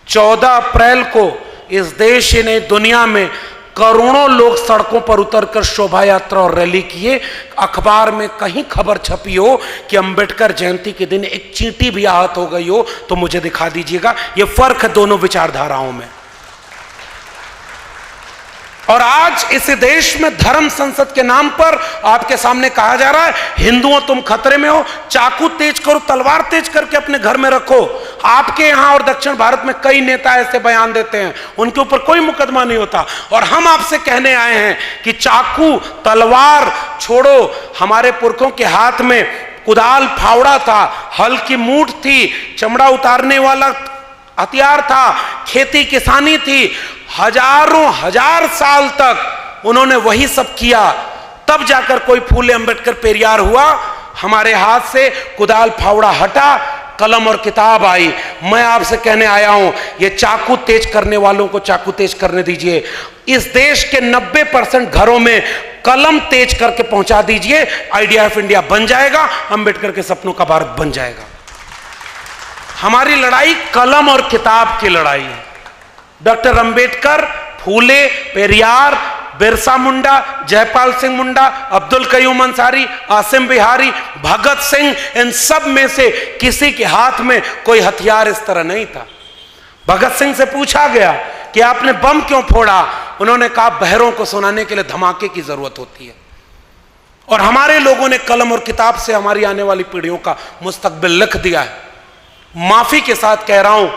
A: 14 अप्रैल को इस देश ही नहीं दुनिया में करोड़ों लोग सड़कों पर उतरकर शोभा यात्रा और रैली किए। अखबार में कहीं खबर छपी हो कि अंबेडकर जयंती के दिन एक चींटी भी आहत हो गई हो तो मुझे दिखा दीजिएगा। यह फर्क है दोनों विचारधाराओं में। और आज इस देश में धर्म संसद के नाम पर आपके सामने कहा जा रहा है, हिंदुओं तुम खतरे में हो, चाकू तेज करो, तलवार तेज करके अपने घर में रखो। आपके यहां और दक्षिण भारत में कई नेता ऐसे बयान देते हैं, उनके ऊपर कोई मुकदमा नहीं होता। और हम आपसे कहने आए हैं कि चाकू तलवार छोड़ो। हमारे पुरखों के हाथ में कुदाल फावड़ा था, हल की मूठ थी, चमड़ा उतारने वाला हथियार था, खेती किसानी थी। हजारों हजार साल तक उन्होंने वही सब किया, तब जाकर कोई फूले अंबेडकर पेरियार हुआ। हमारे हाथ से कुदाल फावड़ा हटा, कलम और किताब आई। मैं आपसे कहने आया हूं, ये चाकू तेज करने वालों को चाकू तेज करने दीजिए। इस देश के 90% घरों में कलम तेज करके पहुंचा दीजिए। आइडिया ऑफ इंडिया बन जाएगा, अंबेडकर के सपनों का भारत बन जाएगा। हमारी लड़ाई कलम और किताब की लड़ाई है। डॉक्टर अंबेडकर, फूले, पेरियार, बिरसा मुंडा, जयपाल सिंह मुंडा, अब्दुल कयूम अंसारी, आसिम बिहारी, भगत सिंह, इन सब में से किसी के हाथ में कोई हथियार इस तरह नहीं था। भगत सिंह से पूछा गया कि आपने बम क्यों फोड़ा? उन्होंने कहा बहरों को सुनाने के लिए धमाके की जरूरत होती है। और हमारे लोगों ने कलम और किताब से हमारी आने वाली पीढ़ियों का मुस्तकबिल लिख दिया है। माफी के साथ कह रहा हूं,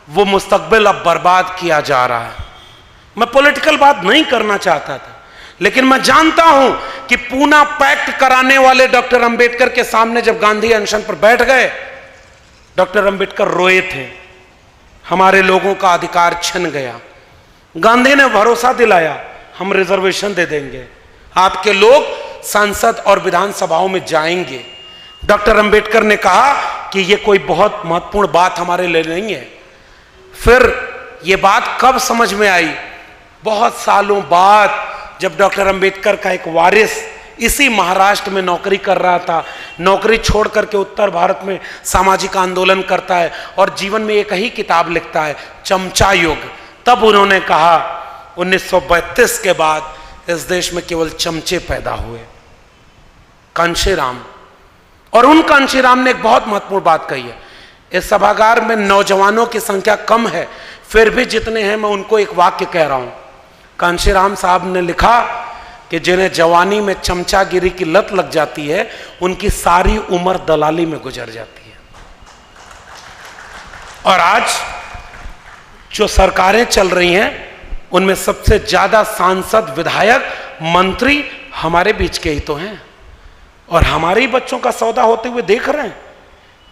A: वो मुस्तकबिल अब बर्बाद किया जा रहा है। मैं पॉलिटिकल बात नहीं करना चाहता था, लेकिन मैं जानता हूं कि पूना पैक्ट कराने वाले डॉक्टर अंबेडकर के सामने जब गांधी अनशन पर बैठ गए, डॉक्टर अंबेडकर रोए थे। हमारे लोगों का अधिकार छिन गया। गांधी ने भरोसा दिलाया, हम रिजर्वेशन दे देंगे, आपके लोग संसद और विधानसभाओं में जाएंगे। डॉक्टर अंबेडकर ने कहा कि यह कोई बहुत महत्वपूर्ण बात हमारे लिए नहीं है। फिर यह बात कब समझ में आई? बहुत सालों बाद, जब डॉक्टर अंबेडकर का एक वारिस इसी महाराष्ट्र में नौकरी कर रहा था, नौकरी छोड़ करके उत्तर भारत में सामाजिक आंदोलन करता है और जीवन में एक ही किताब लिखता है, चमचा युग। तब उन्होंने कहा 1932 के बाद इस देश में केवल चमचे पैदा हुए। कांशीराम, और उन कांशीराम ने एक बहुत महत्वपूर्ण बात कही है। इस सभागार में नौजवानों की संख्या कम है, फिर भी जितने हैं मैं उनको एक वाक्य कह रहा हूं। कांशीराम साहब ने लिखा कि जिन्हें जवानी में चमचागिरी की लत लग जाती है, उनकी सारी उम्र दलाली में गुजर जाती है। और आज जो सरकारें चल रही हैं, उनमें सबसे ज्यादा सांसद, विधायक, मंत्री हमारे बीच के ही तो हैं। और हमारे ही बच्चों का सौदा होते हुए देख रहे हैं,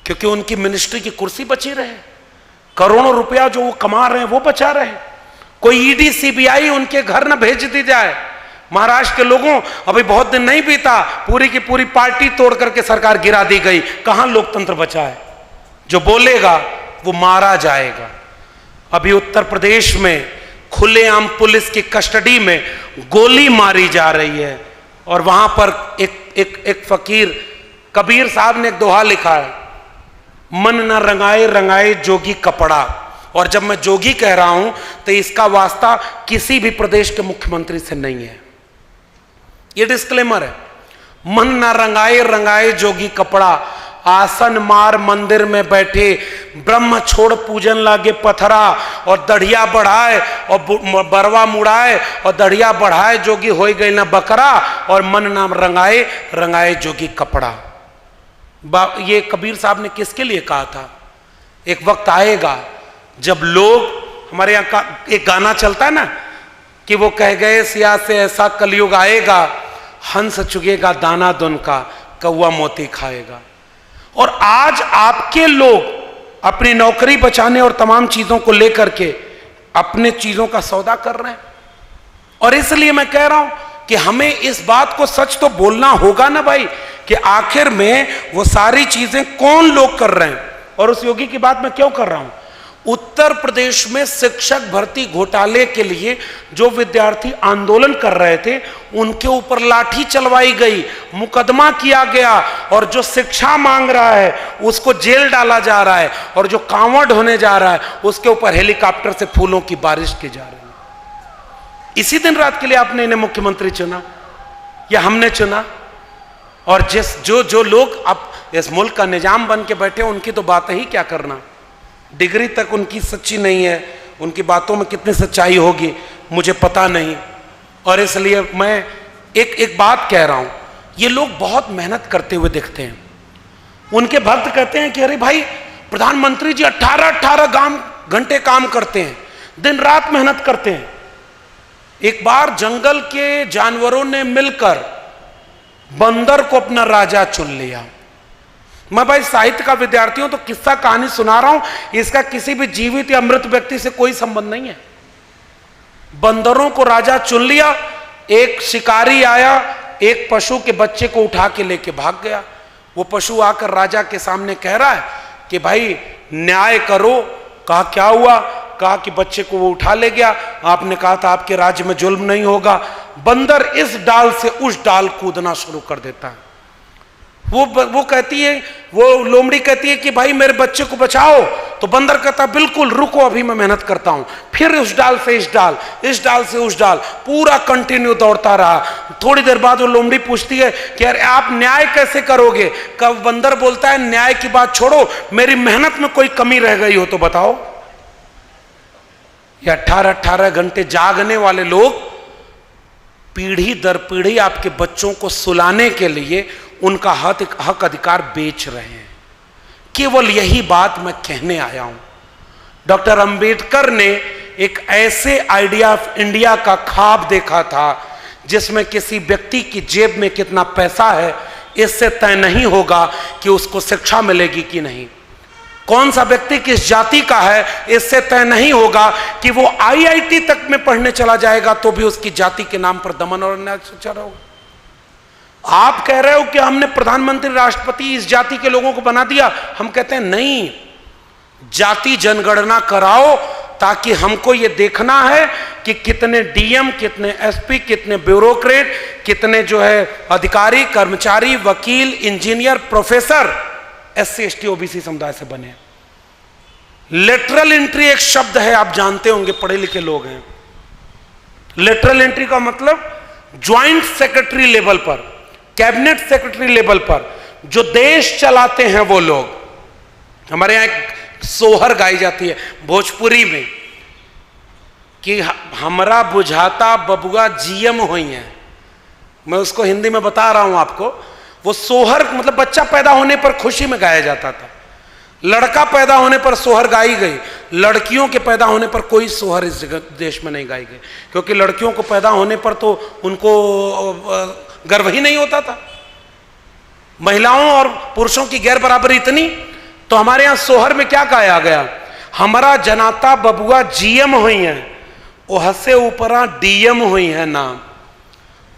A: क्योंकि उनकी मिनिस्ट्री की कुर्सी बची रहे। करोड़ों रुपया जो वो कमा रहे हैं वो बचा रहे। कोई ईडी सीबीआई उनके घर न भेज दी जाए। महाराष्ट्र के लोगों, अभी बहुत दिन नहीं बीता, पूरी की पूरी पार्टी तोड़ करके सरकार गिरा दी गई। कहां लोकतंत्र बचा है? जो बोलेगा वो मारा जाएगा। अभी उत्तर प्रदेश में खुलेआम पुलिस की कस्टडी में गोली मारी जा रही है। और वहां पर एक फकीर कबीर साहब ने एक दोहा लिखा है, मन न रंगाए रंगाए जोगी कपड़ा। और जब मैं जोगी कह रहा हूं तो इसका वास्ता किसी भी प्रदेश के मुख्यमंत्री से नहीं है, ये डिस्क्लेमर है। मन न रंगाए रंगाए जोगी कपड़ा, आसन मार मंदिर में बैठे, ब्रह्म छोड़ पूजन लागे पथरा। और दढ़िया बढ़ाए और बरवा मुड़ाए, और दढ़िया बढ़ाए जोगी हो गई ना बकरा। और मन नाम रंगाए रंगाए जोगी कपड़ा। ये कबीर साहब ने किसके लिए कहा था? एक वक्त आएगा जब लोग, हमारे यहाँ का एक गाना चलता है ना कि वो कह गए सिया से ऐसा कलयुग आएगा, हंस चुगेगा दाना दुन का, कौवा मोती खाएगा। और आज आपके लोग अपनी नौकरी बचाने और तमाम चीजों को लेकर के अपने चीजों का सौदा कर रहे हैं। और इसलिए मैं कह रहा हूं कि हमें इस बात को सच तो बोलना होगा ना भाई, कि आखिर में वो सारी चीजें कौन लोग कर रहे हैं। और उस योगी की बात मैं क्यों कर रहा हूं? उत्तर प्रदेश में शिक्षक भर्ती घोटाले के लिए जो विद्यार्थी आंदोलन कर रहे थे, उनके ऊपर लाठी चलवाई गई, मुकदमा किया गया। और जो शिक्षा मांग रहा है उसको जेल डाला जा रहा है, और जो कांवड़ होने जा रहा है उसके ऊपर हेलीकॉप्टर से फूलों की बारिश की जा रही है। इसी दिन रात के लिए आपने इन्हें मुख्यमंत्री चुना या हमने चुना? और जो लोग अब इस मुल्क का निजाम बन के बैठे, उनकी तो बात ही क्या करना। डिग्री तक उनकी सच्ची नहीं है, उनकी बातों में कितनी सच्चाई होगी मुझे पता नहीं। और इसलिए मैं एक बात कह रहा हूं, ये लोग बहुत मेहनत करते हुए दिखते हैं। उनके भक्त कहते हैं कि अरे भाई प्रधानमंत्री जी 18 घंटे काम करते हैं, दिन रात मेहनत करते हैं। एक बार जंगल के जानवरों ने मिलकर बंदर को अपना राजा चुन लिया। मैं भाई साहित्य का विद्यार्थी हूं तो किस्सा कहानी सुना रहा हूं, इसका किसी भी जीवित या मृत व्यक्ति से कोई संबंध नहीं है। बंदरों को राजा चुन लिया। एक शिकारी आया, एक पशु के बच्चे को उठा के लेके भाग गया। वो पशु आकर राजा के सामने कह रहा है कि भाई न्याय करो। कहा क्या हुआ? कहा कि बच्चे को वो उठा ले गया, आपने कहा था आपके राज्य में जुल्म नहीं होगा। बंदर इस डाल से उस डाल कूदना शुरू कर देता है। वो कहती है, वो लोमड़ी कहती है कि भाई मेरे बच्चे को बचाओ। तो बंदर कहता बिल्कुल रुको, अभी मैं मेहनत करता हूं। फिर उस डाल से इस डाल, इस डाल से उस डाल, पूरा कंटिन्यू दौड़ता रहा। थोड़ी देर बाद वो लोमड़ी पूछती है कि यार आप न्याय कैसे करोगे? कब बंदर बोलता है न्याय की बात छोड़ो, मेरी मेहनत में कोई कमी रह गई हो तो बताओ। ये 18-18 घंटे जागने वाले लोग पीढ़ी दर पीढ़ी आपके बच्चों को सुलाने के लिए उनका हक अधिकार बेच रहे हैं। केवल यही बात मैं कहने आया हूं। डॉक्टर अंबेडकर ने एक ऐसे आइडिया ऑफ इंडिया का ख्वाब देखा था जिसमें किसी व्यक्ति की जेब में कितना पैसा है इससे तय नहीं होगा कि उसको शिक्षा मिलेगी कि नहीं, कौन सा व्यक्ति किस जाति का है इससे तय नहीं होगा कि वो आईआईटी तक में पढ़ने चला जाएगा तो भी उसकी जाति के नाम पर दमन और अन्याय चल रहा होगा। आप कह रहे हो कि हमने प्रधानमंत्री राष्ट्रपति इस जाति के लोगों को बना दिया। हम कहते हैं नहीं, जाति जनगणना कराओ ताकि हमको यह देखना है कि कितने डीएम, कितने एसपी, कितने ब्यूरोक्रेट, कितने जो है अधिकारी, कर्मचारी, वकील, engineer, professor SC ST OBC समुदाय से बने। लेटरल एंट्री एक शब्द है, आप जानते होंगे, पढ़े लिखे लोग हैं। लेटरल एंट्री का मतलब ज्वाइंट सेक्रेटरी लेवल पर, कैबिनेट सेक्रेटरी लेवल पर जो देश चलाते हैं वो लोग। हमारे यहां एक सोहर गाई जाती है भोजपुरी में कि हमरा बुझाता बबुआ जीएम हुई है। मैं उसको हिंदी में बता रहा हूं आपको। वो सोहर मतलब बच्चा पैदा होने पर खुशी में गाया जाता था, लड़का पैदा होने पर सोहर गाई गई। लड़कियों के पैदा होने पर कोई सोहर इस देश में नहीं गाई गई, क्योंकि लड़कियों को पैदा होने पर तो उनको गर्व ही नहीं होता था। महिलाओं और पुरुषों की गैर बराबरी इतनी, तो हमारे यहां सोहर में क्या गाया गया? हमारा जनाता बबुआ जीएम हुई है, ओह से ऊपरा डीएम हुई है नाम,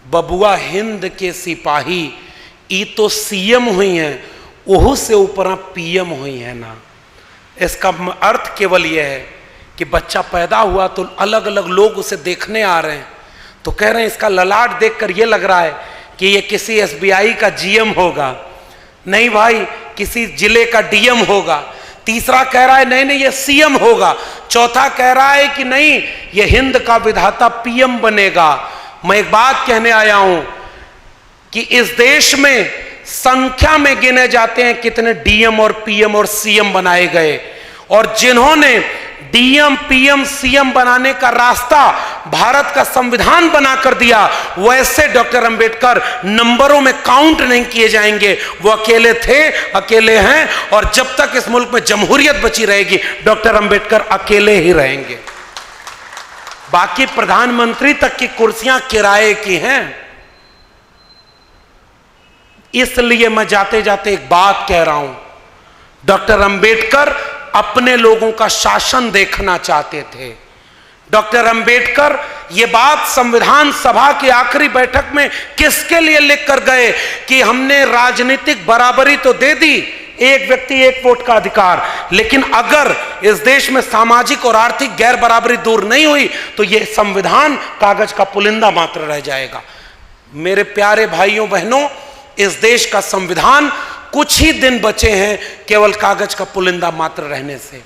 A: बबुआ हिंद के सिपाही ई तो सीएम हुई हैं, ओहू से ऊपर पीएम हुई है ना। इसका अर्थ केवल यह है कि बच्चा पैदा हुआ तो अलग अलग लोग उसे देखने आ रहे हैं, तो कह रहे हैं इसका ललाट देखकर यह लग रहा है कि ये किसी एसबीआई का जीएम होगा। नहीं भाई, किसी जिले का डीएम होगा। तीसरा कह रहा है नहीं नहीं ये सीएम होगा। चौथा कह रहा है कि नहीं ये हिंद का विधाता पीएम बनेगा। मैं एक बात कहने आया हूं कि इस देश में संख्या में गिने जाते हैं कितने डीएम और पीएम और सीएम बनाए गए, और जिन्होंने डीएम पीएम सीएम बनाने का रास्ता भारत का संविधान बनाकर दिया, वैसे डॉक्टर अंबेडकर नंबरों में काउंट नहीं किए जाएंगे। वो अकेले थे, अकेले हैं, और जब तक इस मुल्क में जमहूरियत बची रहेगी डॉक्टर अंबेडकर अकेले ही रहेंगे। बाकी प्रधानमंत्री तक की कुर्सियां किराए की हैं। इसलिए मैं जाते जाते एक बात कह रहा हूं, डॉक्टर अंबेडकर अपने लोगों का शासन देखना चाहते थे। डॉक्टर अंबेडकर ये बात संविधान सभा की आखिरी बैठक में किसके लिए लिखकर गए कि हमने राजनीतिक बराबरी तो दे दी, एक व्यक्ति एक वोट का अधिकार, लेकिन अगर इस देश में सामाजिक और आर्थिक गैर बराबरी दूर नहीं हुई तो यह संविधान कागज का पुलिंदा मात्र रह जाएगा। मेरे प्यारे भाइयों बहनों, इस देश का संविधान कुछ ही दिन बचे हैं केवल कागज का पुलिंदा मात्र रहने से।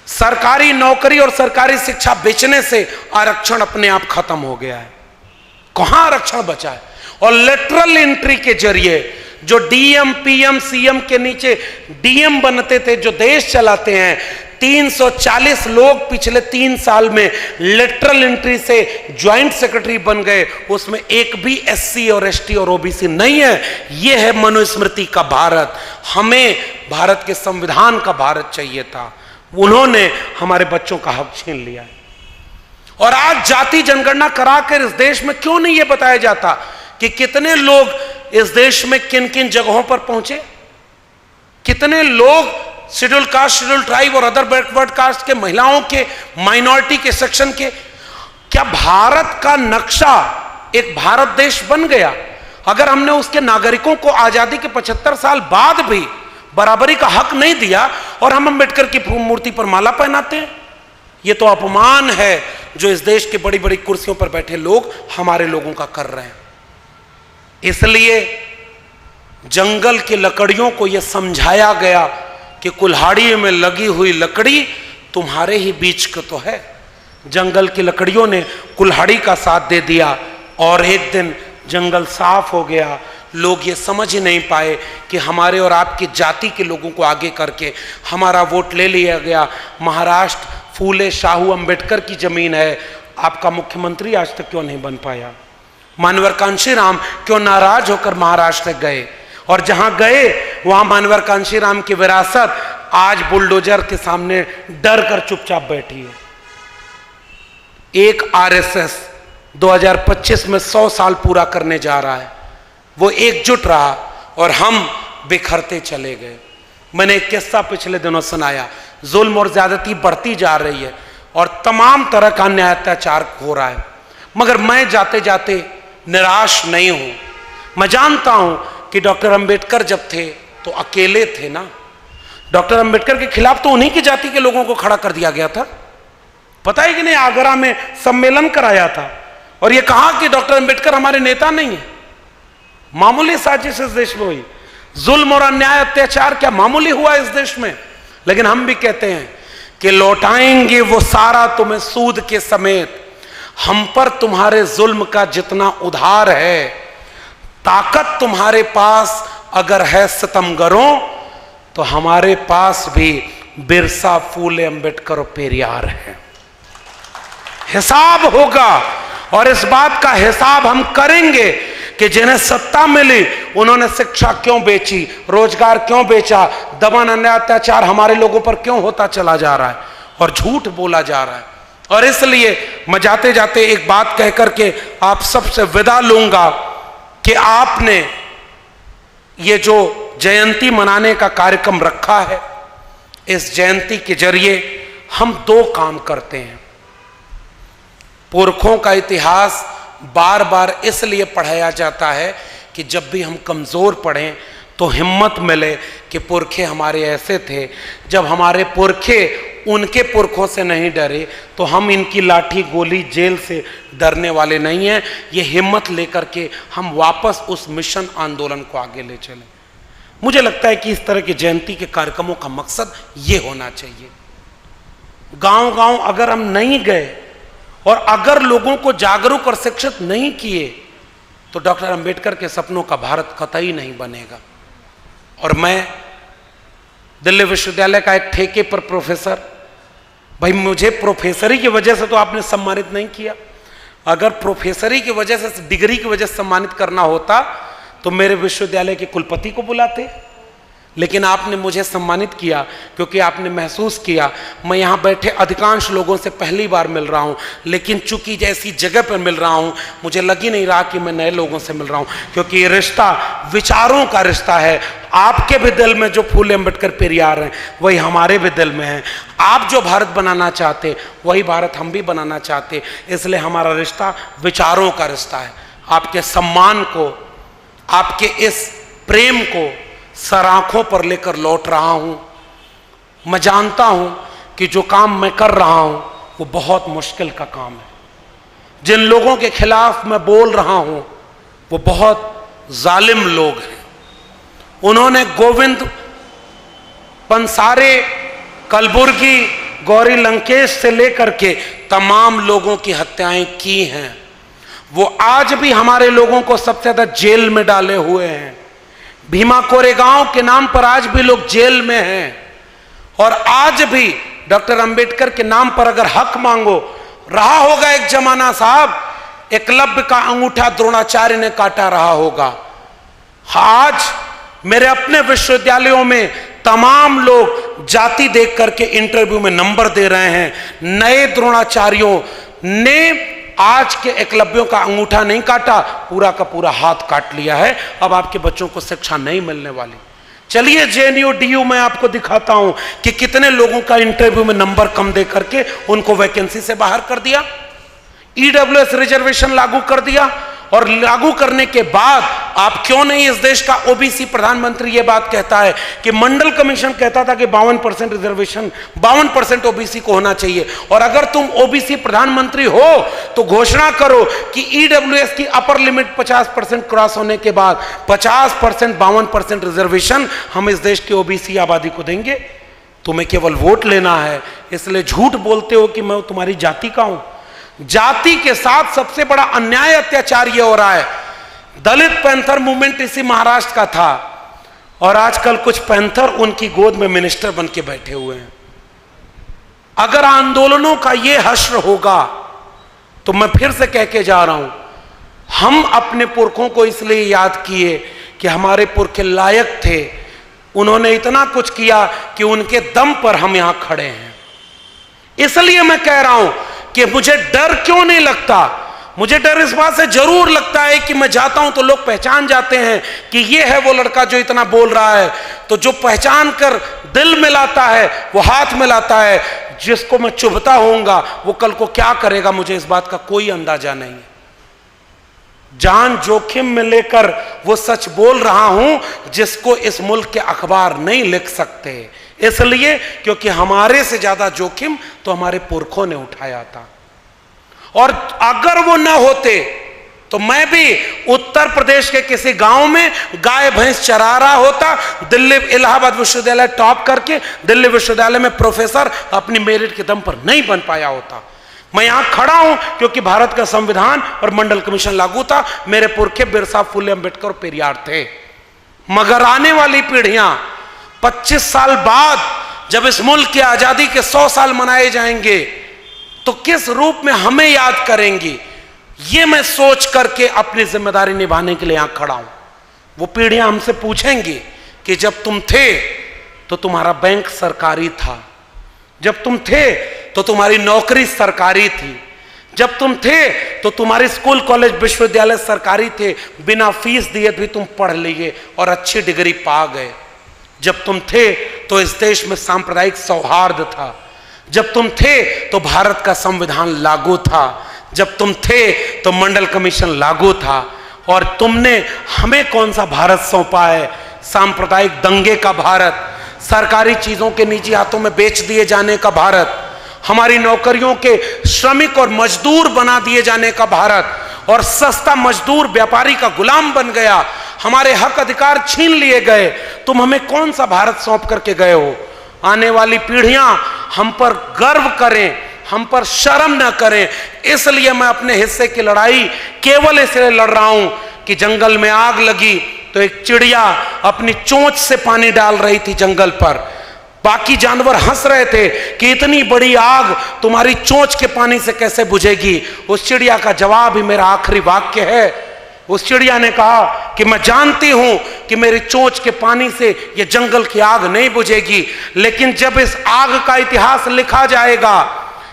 A: सरकारी नौकरी और सरकारी शिक्षा बेचने से आरक्षण अपने आप खत्म हो गया है। कहां आरक्षण बचा है? और लेटरल एंट्री के जरिए जो डीएम पीएम सीएम के नीचे डीएम बनते थे, जो देश चलाते हैं, 340 लोग पिछले 3 साल में लेटरल एंट्री से ज्वाइंट सेक्रेटरी बन गए। उसमें एक भी एससी और एसटी और ओबीसी नहीं है। यह है मनुस्मृति का भारत। हमें भारत के संविधान का भारत चाहिए था, उन्होंने हमारे बच्चों का हक छीन लिया है। और आज जाति जनगणना कराकर इस देश में क्यों नहीं यह बताया जाता कि कितने लोग इस देश में किन किन जगहों पर पहुंचे, कितने लोग शेड्यूल कास्ट, शेड्यूल ट्राइब और अदर बैकवर्ड कास्ट के, महिलाओं के, माइनॉरिटी के सेक्शन के। क्या भारत का नक्शा एक भारत देश बन गया अगर हमने उसके नागरिकों को आजादी के 75 साल बाद भी बराबरी का हक नहीं दिया और हम अंबेडकर की मूर्ति पर माला पहनाते हैं? यह तो अपमान है जो इस देश के बड़ी बड़ी कुर्सियों पर बैठे लोग हमारे लोगों का कर रहे हैं। इसलिए जंगल की लकड़ियों को यह समझाया गया कि कुल्हाड़ी में लगी हुई लकड़ी तुम्हारे ही बीच का तो है। जंगल की लकड़ियों ने कुल्हाड़ी का साथ दे दिया और एक दिन जंगल साफ हो गया। लोग ये समझ ही नहीं पाए कि हमारे और आपकी जाति के लोगों को आगे करके हमारा वोट ले लिया गया। महाराष्ट्र फूले शाहू अंबेडकर की जमीन है, आपका मुख्यमंत्री आज तक क्यों नहीं बन पाया? मानवर कांशीराम क्यों नाराज होकर महाराष्ट्र गए, और जहां गए वहां मानवर कांशीराम की विरासत आज बुलडोजर के सामने डर कर चुपचाप बैठी है। एक आरएसएस 2025 में 100 साल पूरा करने जा रहा है, वो एकजुट रहा और हम बिखरते चले गए। मैंने एक किस्सा पिछले दिनों सुनाया, जुल्म और ज्यादती बढ़ती जा रही है और तमाम तरह का अन्याय अत्याचार हो रहा है, मगर मैं जाते जाते निराश नहीं हूं। मैं जानता हूं कि डॉक्टर अंबेडकर जब थे तो अकेले थे ना। डॉक्टर अंबेडकर के खिलाफ तो उन्हीं की जाति के लोगों को खड़ा कर दिया गया था, पता है कि नहीं? आगरा में सम्मेलन कराया था और यह कहा कि डॉक्टर अंबेडकर हमारे नेता नहीं है। मामूली साजिश इस देश में हुई। जुल्म और अन्याय अत्याचार क्या मामूली हुआ इस देश में? लेकिन हम भी कहते हैं कि लौटाएंगे वो सारा तुम्हें सूद के समेत। हम पर तुम्हारे जुल्म का जितना उधार है, ताकत तुम्हारे पास अगर है सितमगरों, तो हमारे पास भी बिरसा, फूले, अंबेडकर और पेरियार है। हिसाब होगा और इस बात का हिसाब हम करेंगे कि जिन्हें सत्ता मिली उन्होंने शिक्षा क्यों बेची, रोजगार क्यों बेचा, दमन अन्याय अत्याचार हमारे लोगों पर क्यों होता चला जा रहा है और झूठ बोला जा रहा है। और इसलिए मैं जाते जाते एक बात कहकर के आप सबसे विदा लूंगा कि आपने ये जो जयंती मनाने का कार्यक्रम रखा है, इस जयंती के जरिए हम दो काम करते हैं। पुरखों का इतिहास बार बार इसलिए पढ़ाया जाता है कि जब भी हम कमजोर पड़ें तो हिम्मत मिले कि पुरखे हमारे ऐसे थे। जब हमारे पुरखे उनके पुरखों से नहीं डरे तो हम इनकी लाठी गोली जेल से डरने वाले नहीं हैं। ये हिम्मत लेकर के हम वापस उस मिशन आंदोलन को आगे ले चलें। मुझे लगता है कि इस तरह के जयंती के कार्यक्रमों का मकसद ये होना चाहिए। गांव गांव अगर हम नहीं गए और अगर लोगों को जागरूक और शिक्षित नहीं किए तो डॉक्टर अंबेडकर के सपनों का भारत कतई नहीं बनेगा। और मैं दिल्ली विश्वविद्यालय का एक ठेके पर प्रोफेसर, भाई मुझे प्रोफेसरी की वजह से तो आपने सम्मानित नहीं किया। अगर प्रोफेसरी की वजह से, डिग्री की वजह से सम्मानित करना होता तो मेरे विश्वविद्यालय के कुलपति को बुलाते। लेकिन आपने मुझे सम्मानित किया क्योंकि आपने महसूस किया मैं यहाँ बैठे अधिकांश लोगों से पहली बार मिल रहा हूँ, लेकिन चूंकि जैसी जगह पर मिल रहा हूँ मुझे लग ही नहीं रहा कि मैं नए लोगों से मिल रहा हूँ, क्योंकि ये रिश्ता विचारों का रिश्ता है। आपके भी दिल में जो फूले अंबेडकर पेरियार हैं वही हमारे भी दिल में है। आप जो भारत बनाना चाहते वही भारत हम भी बनाना चाहते, इसलिए हमारा रिश्ता विचारों का रिश्ता है। आपके सम्मान को, आपके इस प्रेम को सर आंखों पर लेकर लौट रहा हूं। मैं जानता हूं कि जो काम मैं कर रहा हूं वो बहुत मुश्किल का काम है। जिन लोगों के खिलाफ मैं बोल रहा हूं वो बहुत जालिम लोग हैं। उन्होंने गोविंद पंसारे, कलबुर्गी, गौरी लंकेश से लेकर के तमाम लोगों की हत्याएं की हैं। वो आज भी हमारे लोगों को सबसे ज्यादा जेल में डाले हुए हैं। भीमा कोरेगांव के नाम पर आज भी लोग जेल में हैं। और आज भी डॉक्टर अंबेडकर के नाम पर अगर हक मांगो, रहा होगा एक जमाना साहब, एकलव्य का अंगूठा द्रोणाचार्य ने काटा रहा होगा। आज मेरे अपने विश्वविद्यालयों में तमाम लोग जाति देख करके इंटरव्यू में नंबर दे रहे हैं। नए द्रोणाचार्यों ने आज के एकलव्यों का अंगूठा नहीं काटा, पूरा का पूरा हाथ काट लिया है। अब आपके बच्चों को शिक्षा नहीं मिलने वाली। चलिए जेएनयू डीयू में आपको दिखाता हूं कि कितने लोगों का इंटरव्यू में नंबर कम दे करके उनको वैकेंसी से बाहर कर दिया, ईडब्ल्यूएस रिजर्वेशन लागू कर दिया और लागू करने के बाद आप क्यों नहीं, इस देश का ओबीसी प्रधानमंत्री ये बात कहता है कि मंडल कमीशन कहता था कि 52% रिजर्वेशन, 52% ओबीसी को होना चाहिए, और अगर तुम ओबीसी प्रधानमंत्री हो तो घोषणा करो कि ईडब्ल्यूएस की अपर लिमिट 50% क्रॉस होने के बाद 50%, 52% रिजर्वेशन हम इस देश की ओबीसी आबादी को देंगे। तुम्हें केवल वोट लेना है, इसलिए झूठ बोलते हो कि मैं तुम्हारी जाति का हूं। जाति के साथ सबसे बड़ा अन्याय, अत्याचार ये हो रहा है। दलित पैंथर मूवमेंट इसी महाराष्ट्र का था, और आजकल कुछ पैंथर उनकी गोद में मिनिस्टर बन के बैठे हुए हैं। अगर आंदोलनों का ये हश्र होगा तो मैं फिर से कह के जा रहा हूं, हम अपने पुरखों को इसलिए याद किए कि हमारे पुरखे लायक थे, उन्होंने इतना कुछ किया कि उनके दम पर हम यहां खड़े हैं। इसलिए मैं कह रहा हूं कि मुझे डर क्यों नहीं लगता। मुझे डर इस बात से जरूर लगता है कि मैं जाता हूं तो लोग पहचान जाते हैं कि ये है वो लड़का जो इतना बोल रहा है। तो जो पहचान कर दिल मिलाता है वो हाथ मिलाता है, जिसको मैं चुभता होऊंगा वो कल को क्या करेगा मुझे इस बात का कोई अंदाजा नहीं है। जान जोखिम में लेकर वो सच बोल रहा हूं जिसको इस मुल्क के अखबार नहीं लिख सकते, इसलिए क्योंकि हमारे से ज्यादा जोखिम तो हमारे पुरखों ने उठाया था। और अगर वो ना होते तो मैं भी उत्तर प्रदेश के किसी गांव में गाय भैंस चरा रहा होता, दिल्ली इलाहाबाद विश्वविद्यालय टॉप करके दिल्ली विश्वविद्यालय में प्रोफेसर अपनी मेरिट के दम पर नहीं बन पाया होता। मैं यहां खड़ा हूं क्योंकि भारत का संविधान और मंडल कमीशन लागू था। मेरे पुरखे बिरसा, फुले, अंबेडकर और पेरियार थे। मगर आने वाली पीढ़ियां 25 साल बाद जब इस मुल्क की आजादी के 100 साल मनाए जाएंगे तो किस रूप में हमें याद करेंगी, ये मैं सोच करके अपनी जिम्मेदारी निभाने के लिए यहां खड़ा हूं। वो पीढ़ियां हमसे पूछेंगी कि जब तुम थे तो तुम्हारा बैंक सरकारी था, जब तुम थे तो तुम्हारी नौकरी सरकारी थी, जब तुम थे तो तुम्हारे स्कूल कॉलेज विश्वविद्यालय सरकारी थे, बिना फीस दिए भी तुम पढ़ लिए और अच्छी डिग्री पा गए। जब तुम थे तो इस देश में सांप्रदायिक सौहार्द था, जब तुम थे तो भारत का संविधान लागू था, जब तुम थे तो मंडल कमीशन लागू था। और तुमने हमें कौन सा भारत सौंपा है? सांप्रदायिक दंगे का भारत, सरकारी चीजों के निजी हाथों में बेच दिए जाने का भारत, हमारी नौकरियों के श्रमिक और मजदूर बना दिए जाने का भारत, और सस्ता मजदूर व्यापारी का गुलाम बन गया, हमारे हक अधिकार छीन लिए गए। तुम हमें कौन सा भारत सौंप करके गए हो? आने वाली पीढ़ियां हम पर गर्व करें, हम पर शर्म न करें। इसलिए मैं अपने हिस्से की लड़ाई केवल इसलिए लड़ रहा हूं कि जंगल में आग लगी तो एक चिड़िया अपनी चोंच से पानी डाल रही थी जंगल पर, बाकी जानवर हंस रहे थे कि इतनी बड़ी आग तुम्हारी चोंच के पानी से कैसे बुझेगी। उस चिड़िया का जवाब ही मेरा आखिरी वाक्य है। उस चिड़िया ने कहा कि मैं जानती हूं कि मेरी चोंच के पानी से ये जंगल की आग नहीं बुझेगी, लेकिन जब इस आग का इतिहास लिखा जाएगा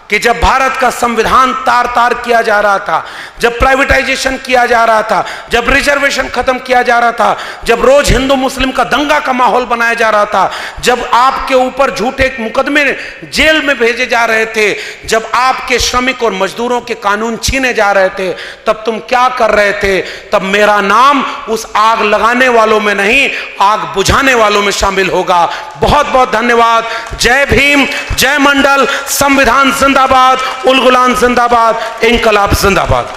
A: कि जब भारत का संविधान तार तार किया जा रहा था, जब प्राइवेटाइजेशन किया जा रहा था, जब रिजर्वेशन खत्म किया जा रहा था, जब रोज हिंदू मुस्लिम का दंगा का माहौल बनाया जा रहा था, जब आपके ऊपर झूठे मुकदमे जेल में भेजे जा रहे थे, जब आपके श्रमिक और मजदूरों के कानून छीने जा रहे थे, तब तुम क्या कर रहे थे? तब मेरा नाम उस आग लगाने वालों में नहीं, आग बुझाने वालों में शामिल होगा। बहुत बहुत धन्यवाद। जय भीम, जय मंडल, संविधान जिंदाबाद, उल गुलाम जिंदाबाद, इंकलाब जिंदाबाद।